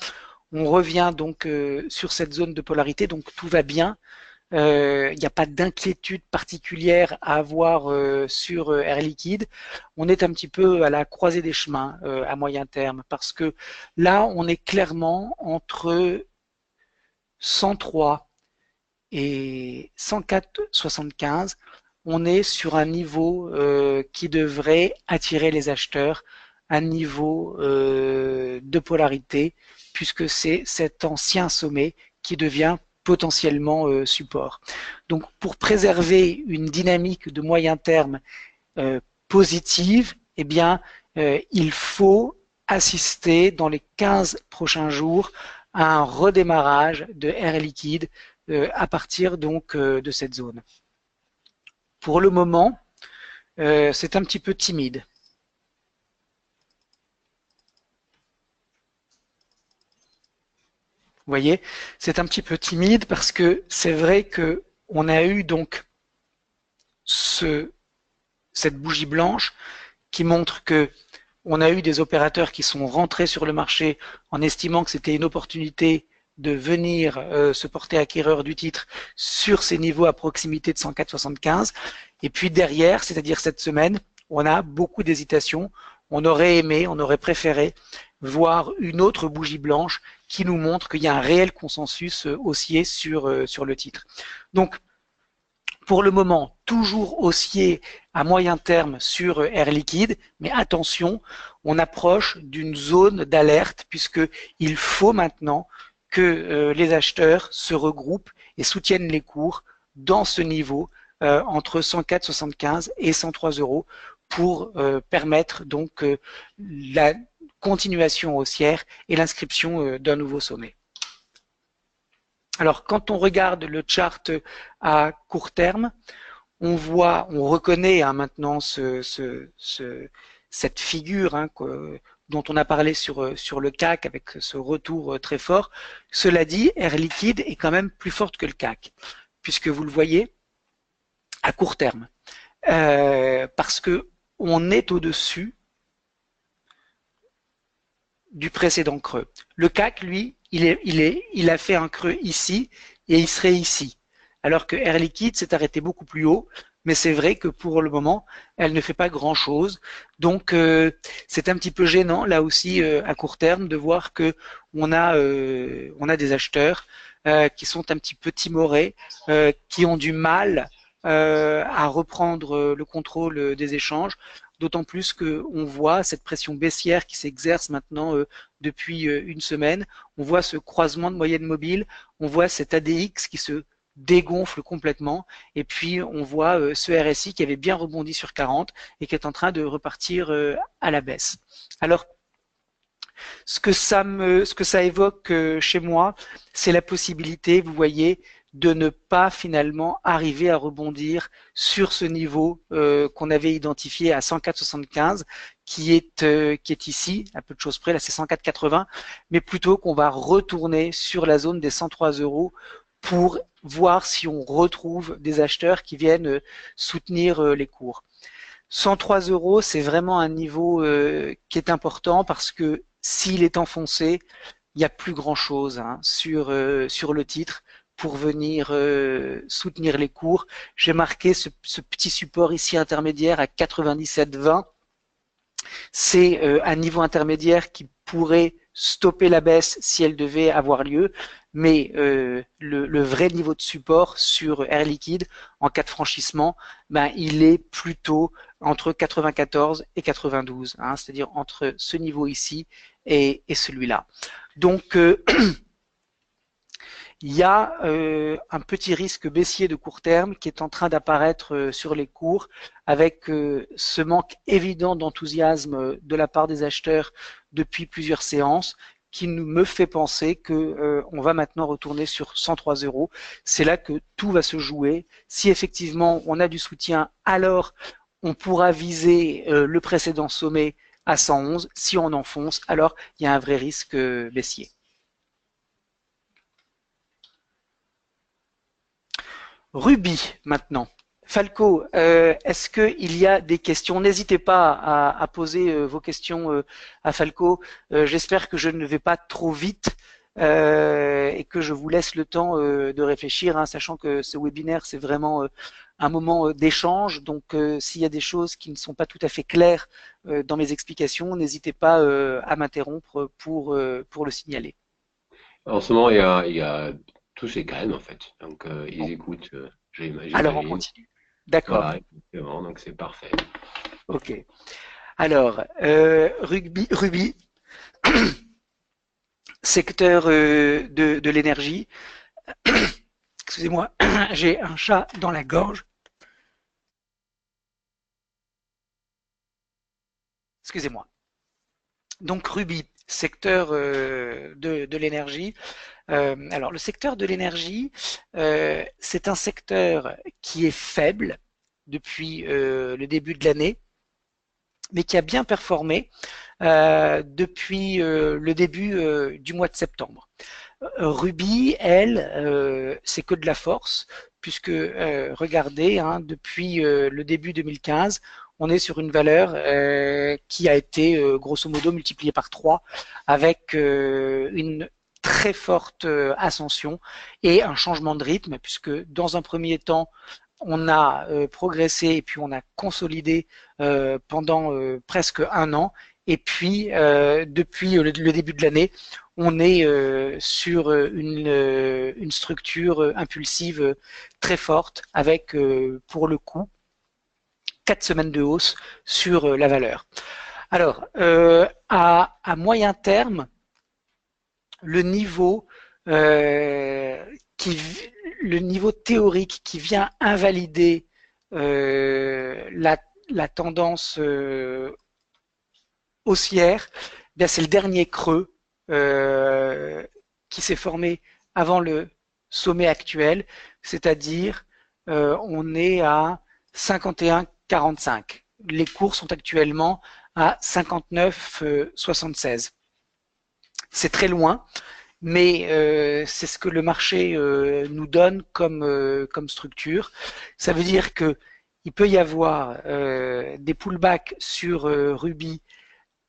on revient donc sur cette zone de polarité, donc tout va bien. Il n'y a pas d'inquiétude particulière à avoir sur Air Liquide. On est un petit peu à la croisée des chemins à moyen terme parce que là, on est clairement entre 103 et 104,75. On est sur un niveau qui devrait attirer les acheteurs, un niveau de polarité, puisque c'est cet ancien sommet qui devient potentiellement support. Donc pour préserver une dynamique de moyen terme positive, eh bien, il faut assister dans les 15 prochains jours à un redémarrage de Air Liquide à partir donc de cette zone. Pour le moment, c'est un petit peu timide. Vous voyez, c'est un petit peu timide parce que c'est vrai que on a eu donc cette bougie blanche qui montre que on a eu des opérateurs qui sont rentrés sur le marché en estimant que c'était une opportunité de venir se porter acquéreur du titre sur ces niveaux à proximité de 104,75. Et puis derrière, c'est-à-dire cette semaine, on a beaucoup d'hésitations. on aurait aimé, on aurait préféré voir une autre bougie blanche qui nous montre qu'il y a un réel consensus haussier sur le titre. Donc, pour le moment, toujours haussier à moyen terme sur Air Liquide, mais attention, on approche d'une zone d'alerte puisqu'il faut maintenant que les acheteurs se regroupent et soutiennent les cours dans ce niveau entre 104,75 et 103 euros pour permettre donc la continuation haussière et l'inscription d'un nouveau sommet. Alors, quand on regarde le chart à court terme, on voit, on reconnaît maintenant cette figure dont on a parlé sur le CAC avec ce retour très fort. Cela dit, Air Liquide est quand même plus forte que le CAC, puisque vous le voyez à court terme, parce que on est au-dessus du précédent creux. Le CAC, lui, il a fait un creux ici et il serait ici. Alors que Air Liquide s'est arrêté beaucoup plus haut, mais c'est vrai que pour le moment, elle ne fait pas grand-chose. Donc, c'est un petit peu gênant, là aussi, à court terme, de voir que on a des acheteurs qui sont un petit peu timorés, qui ont du mal à reprendre le contrôle des échanges. D'autant plus qu'on voit cette pression baissière qui s'exerce maintenant depuis une semaine. On voit ce croisement de moyenne mobile, on voit cet ADX qui se dégonfle complètement, et puis on voit ce RSI qui avait bien rebondi sur 40 et qui est en train de repartir à la baisse. Alors, ce que ça évoque chez moi, c'est la possibilité, vous voyez, de ne pas finalement arriver à rebondir sur ce niveau qu'on avait identifié à 104,75 qui est ici, à peu de choses près, là c'est 104,80, mais plutôt qu'on va retourner sur la zone des 103 euros pour voir si on retrouve des acheteurs qui viennent soutenir les cours. 103 euros, c'est vraiment un niveau qui est important parce que s'il est enfoncé, il n'y a plus grand-chose sur le titre pour venir soutenir les cours. J'ai marqué ce petit support ici intermédiaire à 97,20. C'est un niveau intermédiaire qui pourrait stopper la baisse si elle devait avoir lieu, mais le vrai niveau de support sur Air Liquide en cas de franchissement, il est plutôt entre 94 et 92, c'est-à-dire entre ce niveau ici et celui-là. Donc, il y a un petit risque baissier de court terme qui est en train d'apparaître sur les cours avec ce manque évident d'enthousiasme de la part des acheteurs depuis plusieurs séances qui me fait penser qu'on va maintenant retourner sur 103 euros. C'est là que tout va se jouer. Si effectivement on a du soutien, alors on pourra viser le précédent sommet à 111. Si on enfonce, alors il y a un vrai risque baissier. Ruby maintenant. Falco, est-ce qu'il y a des questions? N'hésitez pas à poser vos questions à Falco. J'espère que je ne vais pas trop vite et que je vous laisse le temps de réfléchir, sachant que ce webinaire, c'est vraiment un moment d'échange. Donc, s'il y a des choses qui ne sont pas tout à fait claires dans mes explications, n'hésitez pas à m'interrompre pour le signaler. En ce moment, il y a tous ces calmes en fait. Donc, ils écoutent, j'imagine. Alors, on continue. D'accord. Voilà, exactement. Donc, c'est parfait. Ok. Alors, Ruby, secteur de l'énergie. Excusez-moi, j'ai un chat dans la gorge. Excusez-moi. Donc, Ruby, secteur de l'énergie. Alors, le secteur de l'énergie, c'est un secteur qui est faible depuis le début de l'année, mais qui a bien performé depuis le début du mois de septembre. Ruby, elle, c'est que de la force, puisque regardez, depuis le début 2015, on est sur une valeur qui a été grosso modo multipliée par 3 avec une très forte ascension et un changement de rythme, puisque dans un premier temps, on a progressé et puis on a consolidé pendant presque un an. Et puis, depuis le début de l'année, on est sur une structure impulsive très forte avec, pour le coup, 4 semaines de hausse sur la valeur. Alors, à moyen terme, le niveau, le niveau théorique qui vient invalider la tendance haussière, bien c'est le dernier creux qui s'est formé avant le sommet actuel, c'est-à-dire on est à 51,45. Les cours sont actuellement à 59,76. C'est très loin, mais c'est ce que le marché nous donne comme structure. Ça veut dire que il peut y avoir des pullbacks sur Ruby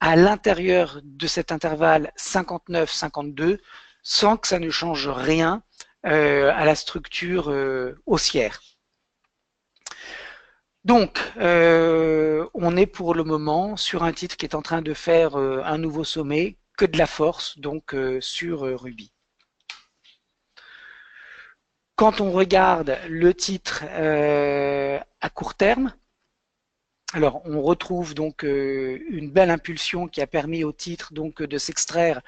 à l'intérieur de cet intervalle 59-52 sans que ça ne change rien à la structure haussière. Donc, on est pour le moment sur un titre qui est en train de faire un nouveau sommet, que de la force, donc sur Ruby. Quand on regarde le titre à court terme, alors on retrouve donc une belle impulsion qui a permis au titre donc de s'extraire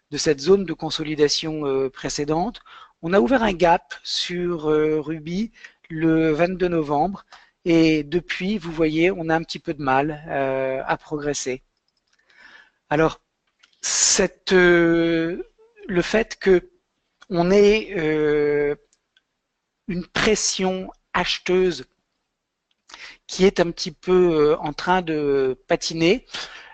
de cette zone de consolidation précédente. On a ouvert un gap sur Ruby le 22 novembre et depuis, vous voyez, on a un petit peu de mal à progresser. Alors, le fait que on ait une pression acheteuse qui est un petit peu en train de patiner,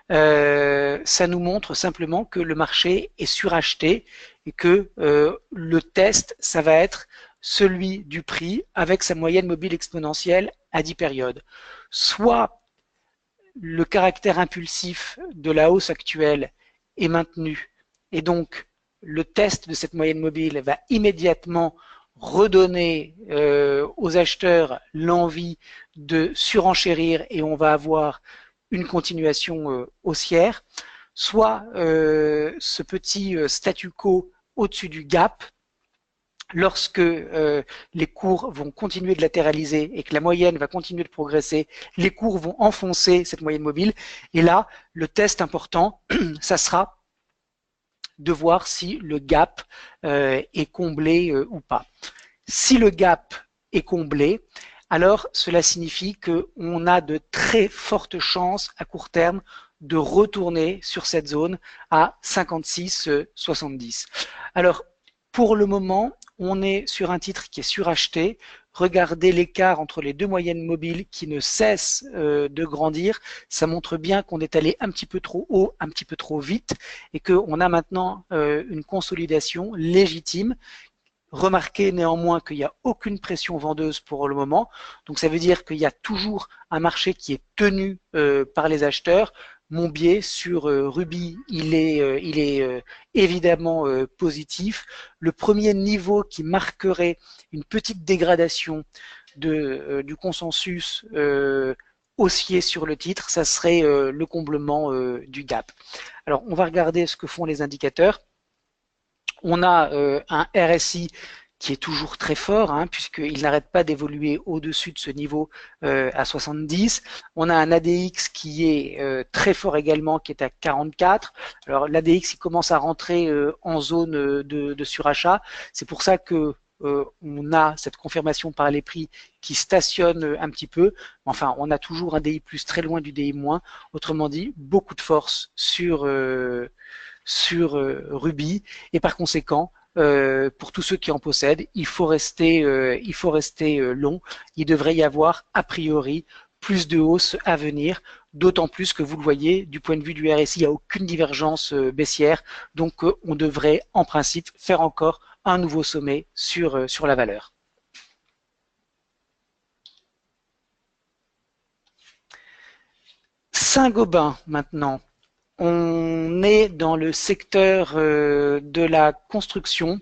ça nous montre simplement que le marché est suracheté et que le test, ça va être celui du prix avec sa moyenne mobile exponentielle à 10 périodes. Soit le caractère impulsif de la hausse actuelle est maintenu et donc le test de cette moyenne mobile va immédiatement redonner aux acheteurs l'envie de surenchérir et on va avoir une continuation haussière, soit ce petit statu quo au-dessus du gap, lorsque les cours vont continuer de latéraliser et que la moyenne va continuer de progresser, les cours vont enfoncer cette moyenne mobile et là, le test important, ça sera de voir si le gap est comblé ou pas. Si le gap est comblé, alors cela signifie qu'on a de très fortes chances à court terme de retourner sur cette zone à 56,70. Alors, pour le moment, on est sur un titre qui est suracheté. Regardez l'écart entre les deux moyennes mobiles qui ne cessent de grandir. Ça montre bien qu'on est allé un petit peu trop haut, un petit peu trop vite et qu'on a maintenant une consolidation légitime. Remarquez néanmoins qu'il n'y a aucune pression vendeuse pour le moment. Donc ça veut dire qu'il y a toujours un marché qui est tenu par les acheteurs. Mon biais sur Ruby, il est évidemment positif. Le premier niveau qui marquerait une petite dégradation du consensus haussier sur le titre, ça serait le comblement du gap. Alors on va regarder ce que font les indicateurs. On a un RSI qui est toujours très fort, hein, puisqu'il n'arrête pas d'évoluer au-dessus de ce niveau à 70. On a un ADX qui est très fort également, qui est à 44. Alors l'ADX, il commence à rentrer en zone de surachat. C'est pour ça que on a cette confirmation par les prix qui stationne un petit peu. Enfin, on a toujours un DI plus très loin du DI moins. Autrement dit, beaucoup de force sur Ruby et par conséquent pour tous ceux qui en possèdent, il faut rester long. Il devrait y avoir a priori plus de hausse à venir, d'autant plus que vous le voyez, du point de vue du RSI, il n'y a aucune divergence baissière, donc on devrait en principe faire encore un nouveau sommet sur la valeur. Saint-Gobain maintenant. On est dans le secteur de la construction.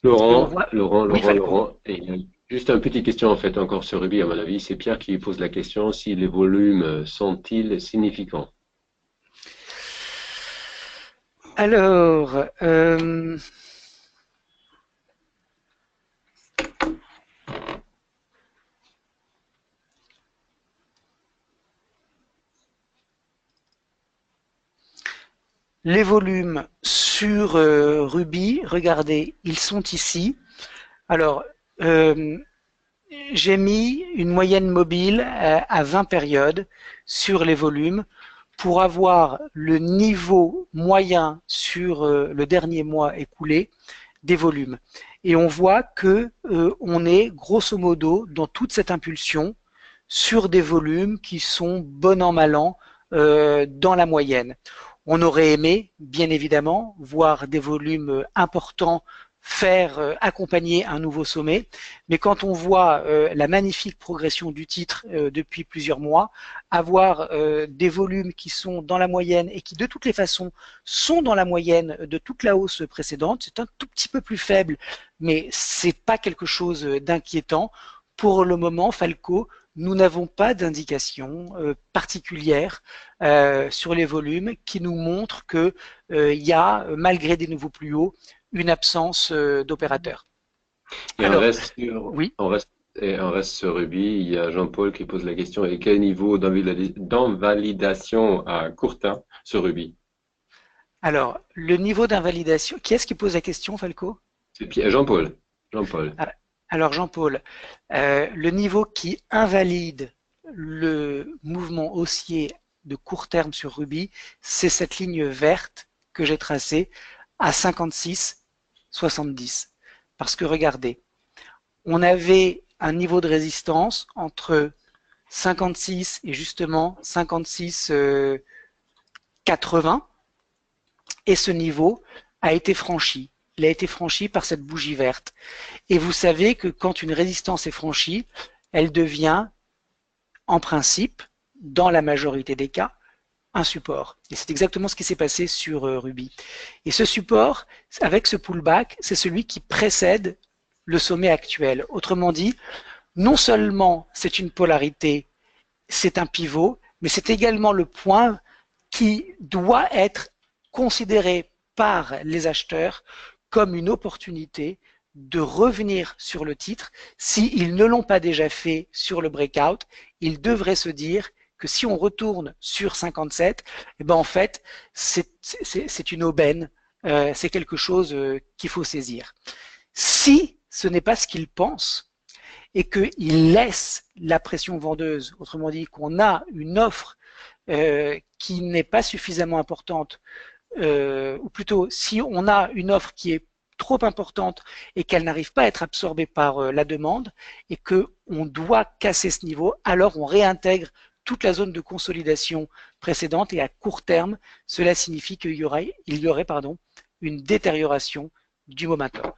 Laurent, voit... Laurent, oui, Laurent, Laurent, et Juste une petite question en fait encore sur Ruby à mon avis. C'est Pierre qui pose la question si les volumes sont-ils significants? Alors, les volumes sur Ruby, regardez, ils sont ici. Alors, euh, j'ai mis une moyenne mobile à 20 périodes sur les volumes pour avoir le niveau moyen sur le dernier mois écoulé des volumes. Et on voit que on est grosso modo dans toute cette impulsion sur des volumes qui sont bon an mal an dans la moyenne. On aurait aimé, bien évidemment, voir des volumes importants faire accompagner un nouveau sommet, mais quand on voit la magnifique progression du titre depuis plusieurs mois, avoir des volumes qui sont dans la moyenne et qui de toutes les façons sont dans la moyenne de toute la hausse précédente, c'est un tout petit peu plus faible, mais c'est pas quelque chose d'inquiétant. Pour le moment, Falco, nous n'avons pas d'indication particulière sur les volumes qui nous montrent qu'il y a, malgré des nouveaux plus hauts, une absence d'opérateurs. Et Alors, oui. on reste sur Ruby. Il y a Jean-Paul qui pose la question, et quel niveau d'invalidation à court terme sur Ruby? Alors, le niveau d'invalidation, qui est-ce qui pose la question, Falco? C'est Jean-Paul. Jean-Paul. Alors, Jean-Paul, le niveau qui invalide le mouvement haussier de court terme sur Ruby, c'est cette ligne verte que j'ai tracée à 56,70. Parce que regardez, on avait un niveau de résistance entre 56 et justement 56,80 et ce niveau a été franchi. Il a été franchi par cette bougie verte. Et vous savez que quand une résistance est franchie, elle devient, en principe, dans la majorité des cas, un support. Et c'est exactement ce qui s'est passé sur Ruby. Et ce support, avec ce pullback, c'est celui qui précède le sommet actuel. Autrement dit, non seulement c'est une polarité, c'est un pivot, mais c'est également le point qui doit être considéré par les acheteurs comme une opportunité de revenir sur le titre. S'ils ne l'ont pas déjà fait sur le breakout, ils devraient se dire que si on retourne sur 57, eh ben en fait, c'est une aubaine, c'est quelque chose qu'il faut saisir. Si ce n'est pas ce qu'ils pensent et qu'ils laissent la pression vendeuse, autrement dit qu'on a une offre qui n'est pas suffisamment importante, ou plutôt si on a une offre qui est trop importante et qu'elle n'arrive pas à être absorbée par la demande et qu'on doit casser ce niveau, alors on réintègre toute la zone de consolidation précédente et à court terme, cela signifie qu'il y aurait une détérioration du momentum.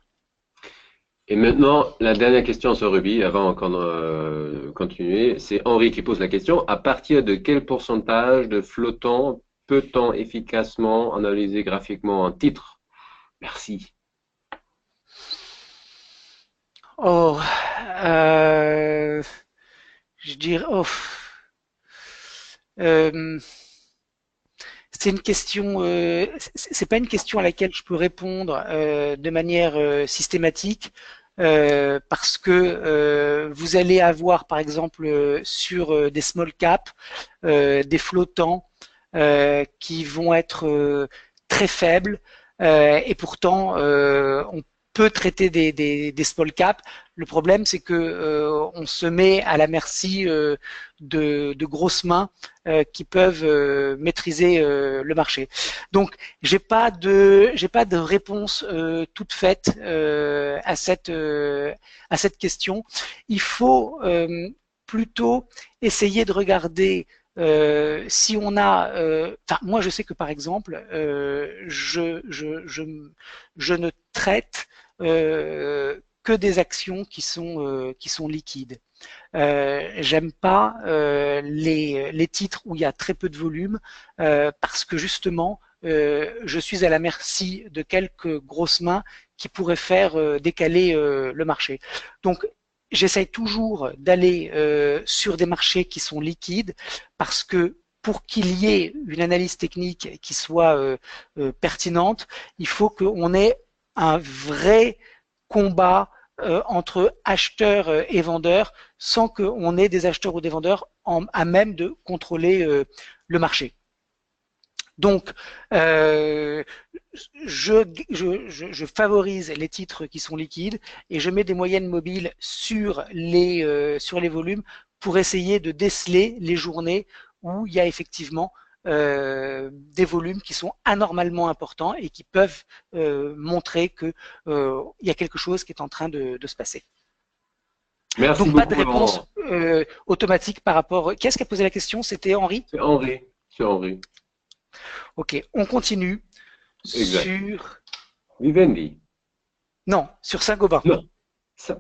Et maintenant, la dernière question sur Ruby, avant qu'on continue, c'est Henri qui pose la question. À partir de quel pourcentage de flottants peut-on efficacement analyser graphiquement un titre? Merci. Oh, je dirais, c'est une question, c'est pas une question à laquelle je peux répondre de manière systématique parce que vous allez avoir, par exemple, sur des small caps, des flottants qui vont être très faibles et pourtant on peut traiter des small caps. Le problème, c'est que on se met à la merci de grosses mains qui peuvent maîtriser le marché. Donc, j'ai pas de réponse toute faite à cette question. Il faut plutôt essayer de regarder si on a, moi je sais que par exemple, je ne traite que des actions qui sont liquides. J'aime pas les titres où il y a très peu de volume parce que justement, je suis à la merci de quelques grosses mains qui pourraient faire décaler le marché. Donc, j'essaye toujours d'aller sur des marchés qui sont liquides parce que pour qu'il y ait une analyse technique qui soit pertinente, il faut qu'on ait un vrai combat entre acheteurs et vendeurs sans qu'on ait des acheteurs ou des vendeurs à même de contrôler le marché. Donc, je favorise les titres qui sont liquides et je mets des moyennes mobiles sur les volumes pour essayer de déceler les journées où il y a effectivement des volumes qui sont anormalement importants et qui peuvent montrer qu'il y a quelque chose qui est en train de se passer. Merci Donc, pas de beaucoup, réponse Laurent. automatique par rapport. Qui est-ce qui a posé la question? C'était Henri? C'est Henri. C'est Henri. Ok, on continue Exact. sur. Vivendi. Non, sur Saint-Gobain. Non. Ça-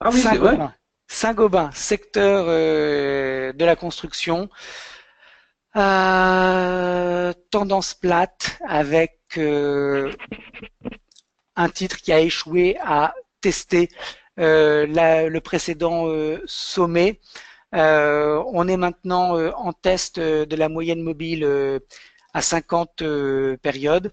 Ah oui, c'est vrai. Saint-Gobain. Saint-Gobain, secteur de la construction. Tendance plate avec un titre qui a échoué à tester le précédent sommet. On est maintenant en test de la moyenne mobile à 50 périodes.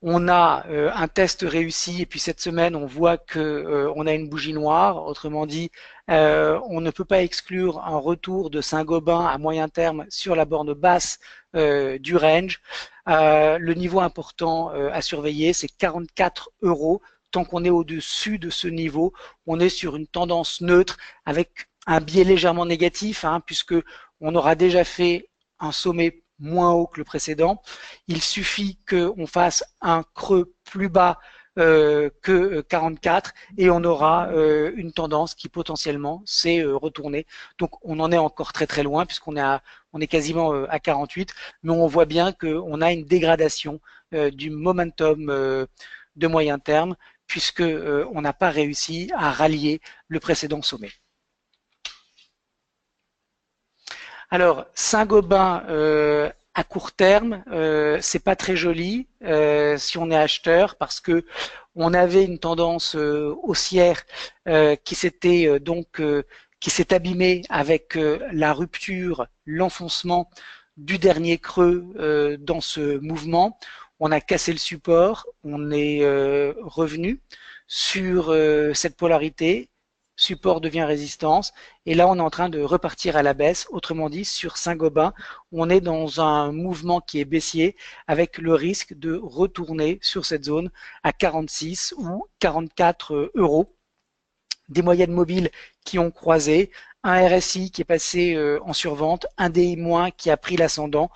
On a un test réussi et puis cette semaine on voit que on a une bougie noire. Autrement dit, on ne peut pas exclure un retour de Saint-Gobain à moyen terme sur la borne basse du range. Le niveau important à surveiller, c'est 44 euros. Tant qu'on est au-dessus de ce niveau, on est sur une tendance neutre avec un biais légèrement négatif, puisque on aura déjà fait un sommet moins haut que le précédent. Il suffit qu'on fasse un creux plus bas que 44 et on aura une tendance qui potentiellement s'est retournée. Donc on en est encore très très loin puisqu'on est quasiment à 48, mais on voit bien qu'on a une dégradation du momentum de moyen terme puisque on n'a pas réussi à rallier le précédent sommet. Alors, Saint-Gobain, à court terme, c'est pas très joli si on est acheteur parce que on avait une tendance haussière qui s'était qui s'est abîmée avec la rupture, l'enfoncement du dernier creux dans ce mouvement. On a cassé le support, on est revenu sur cette polarité. Support devient résistance. Et là, on est en train de repartir à la baisse. Autrement dit, sur Saint-Gobain, on est dans un mouvement qui est baissier avec le risque de retourner sur cette zone à 46 ou 44 euros. Des moyennes mobiles qui ont croisé, un RSI qui est passé en survente, un DI- qui a pris l'ascendant.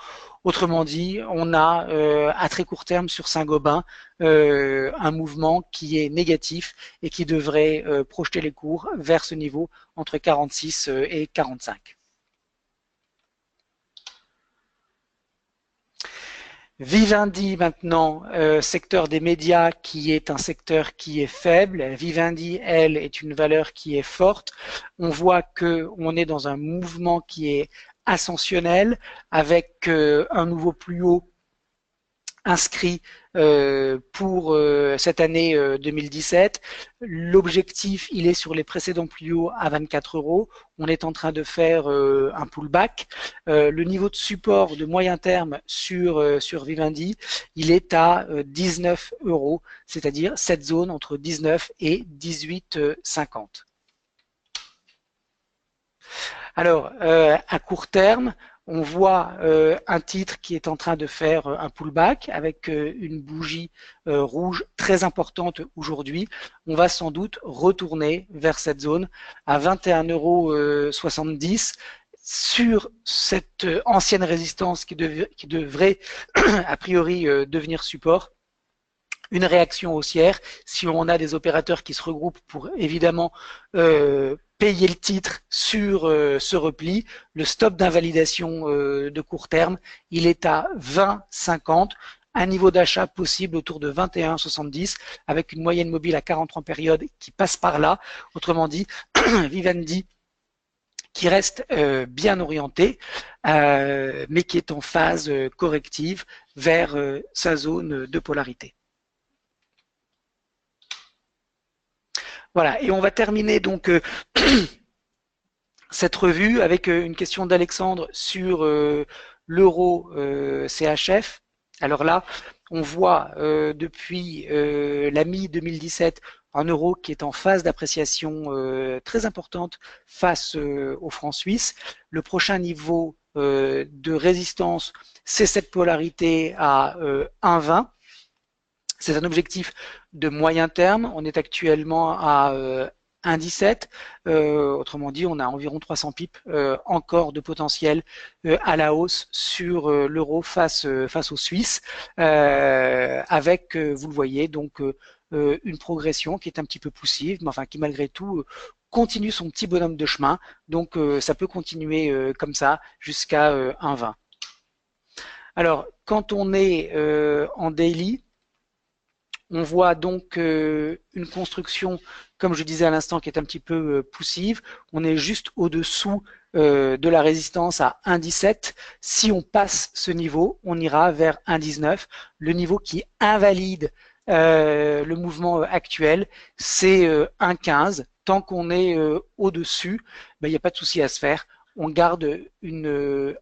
Autrement dit, on a à très court terme sur Saint-Gobain un mouvement qui est négatif et qui devrait projeter les cours vers ce niveau entre 46 et 45. Vivendi maintenant, secteur des médias qui est un secteur qui est faible. Vivendi, elle, est une valeur qui est forte. On voit qu'on est dans un mouvement qui est ascensionnel avec un nouveau plus haut inscrit pour cette année 2017. L'objectif, il est sur les précédents plus hauts à 24 euros. On est en train de faire un pullback. Le niveau de support de moyen terme sur Vivendi, il est à 19 euros, c'est-à-dire cette zone entre 19 et 18,50. Alors, à court terme, on voit un titre qui est en train de faire un pullback avec une bougie rouge très importante aujourd'hui. On va sans doute retourner vers cette zone à 21,70 € sur cette ancienne résistance qui devrait a priori devenir support. Une réaction haussière, si on a des opérateurs qui se regroupent pour évidemment payer le titre sur ce repli, le stop d'invalidation de court terme, il est à 20,50, un niveau d'achat possible autour de 21,70 avec une moyenne mobile à 43 périodes qui passe par là. Autrement dit, Vivendi qui reste bien orienté, mais qui est en phase corrective vers sa zone de polarité. Voilà, et on va terminer donc cette revue avec une question d'Alexandre sur l'euro CHF. Alors là, on voit depuis la mi-2017 un euro qui est en phase d'appréciation très importante face au franc suisse. Le prochain niveau de résistance, c'est cette polarité à 1,20. C'est un objectif de moyen terme. On est actuellement à 1,17. Autrement dit, on a environ 300 pips encore de potentiel à la hausse sur l'euro face aux Suisses, avec, vous le voyez, donc une progression qui est un petit peu poussive, mais enfin qui malgré tout continue son petit bonhomme de chemin. Donc ça peut continuer comme ça jusqu'à 1,20. Alors, quand on est en daily, on voit donc une construction, comme je disais à l'instant, qui est un petit peu poussive. On est juste au-dessous de la résistance à 1,17. Si on passe ce niveau, on ira vers 1,19. Le niveau qui invalide le mouvement actuel, c'est 1,15. Tant qu'on est au-dessus, ben, il n'y a pas de souci à se faire. On garde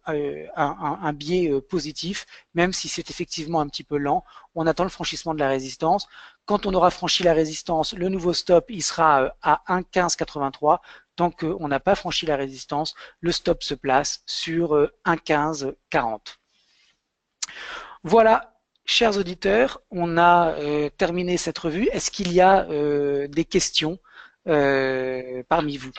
un biais positif, même si c'est effectivement un petit peu lent. On attend le franchissement de la résistance. Quand on aura franchi la résistance, le nouveau stop, il sera à 1,1583. Tant qu'on n'a pas franchi la résistance, le stop se place sur 1,1540. Voilà, chers auditeurs, on a terminé cette revue. Est-ce qu'il y a des questions parmi vous?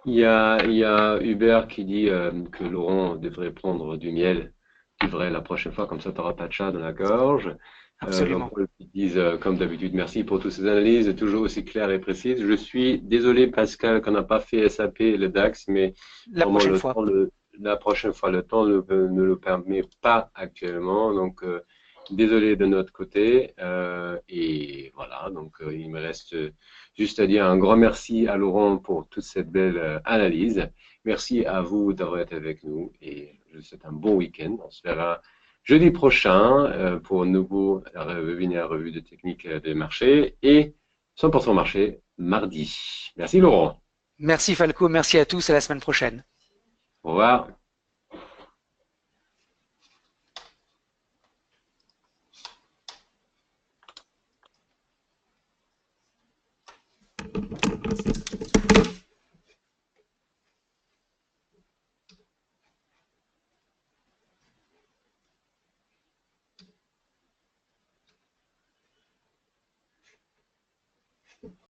Il y a Hubert qui dit que Laurent devrait prendre du miel, du vrai la prochaine fois, comme ça tu n'auras pas de chat dans la gorge. Absolument. Jean-Paul qui dit, comme d'habitude, merci pour toutes ces analyses, toujours aussi claires et précises. Je suis désolé, Pascal, qu'on n'a pas fait SAP et le DAX, mais La vraiment prochaine fois. la prochaine fois, le temps ne le permet pas actuellement. Donc, désolé de notre côté. Et voilà, donc il me reste juste à dire un grand merci à Laurent pour toute cette belle analyse. Merci à vous d'avoir été avec nous et je vous souhaite un bon week-end. On se verra jeudi prochain pour un nouveau webinaire revue de technique des marchés et 100% marché mardi. Merci Laurent. Merci Falco, merci à tous, à la semaine prochaine. Au revoir.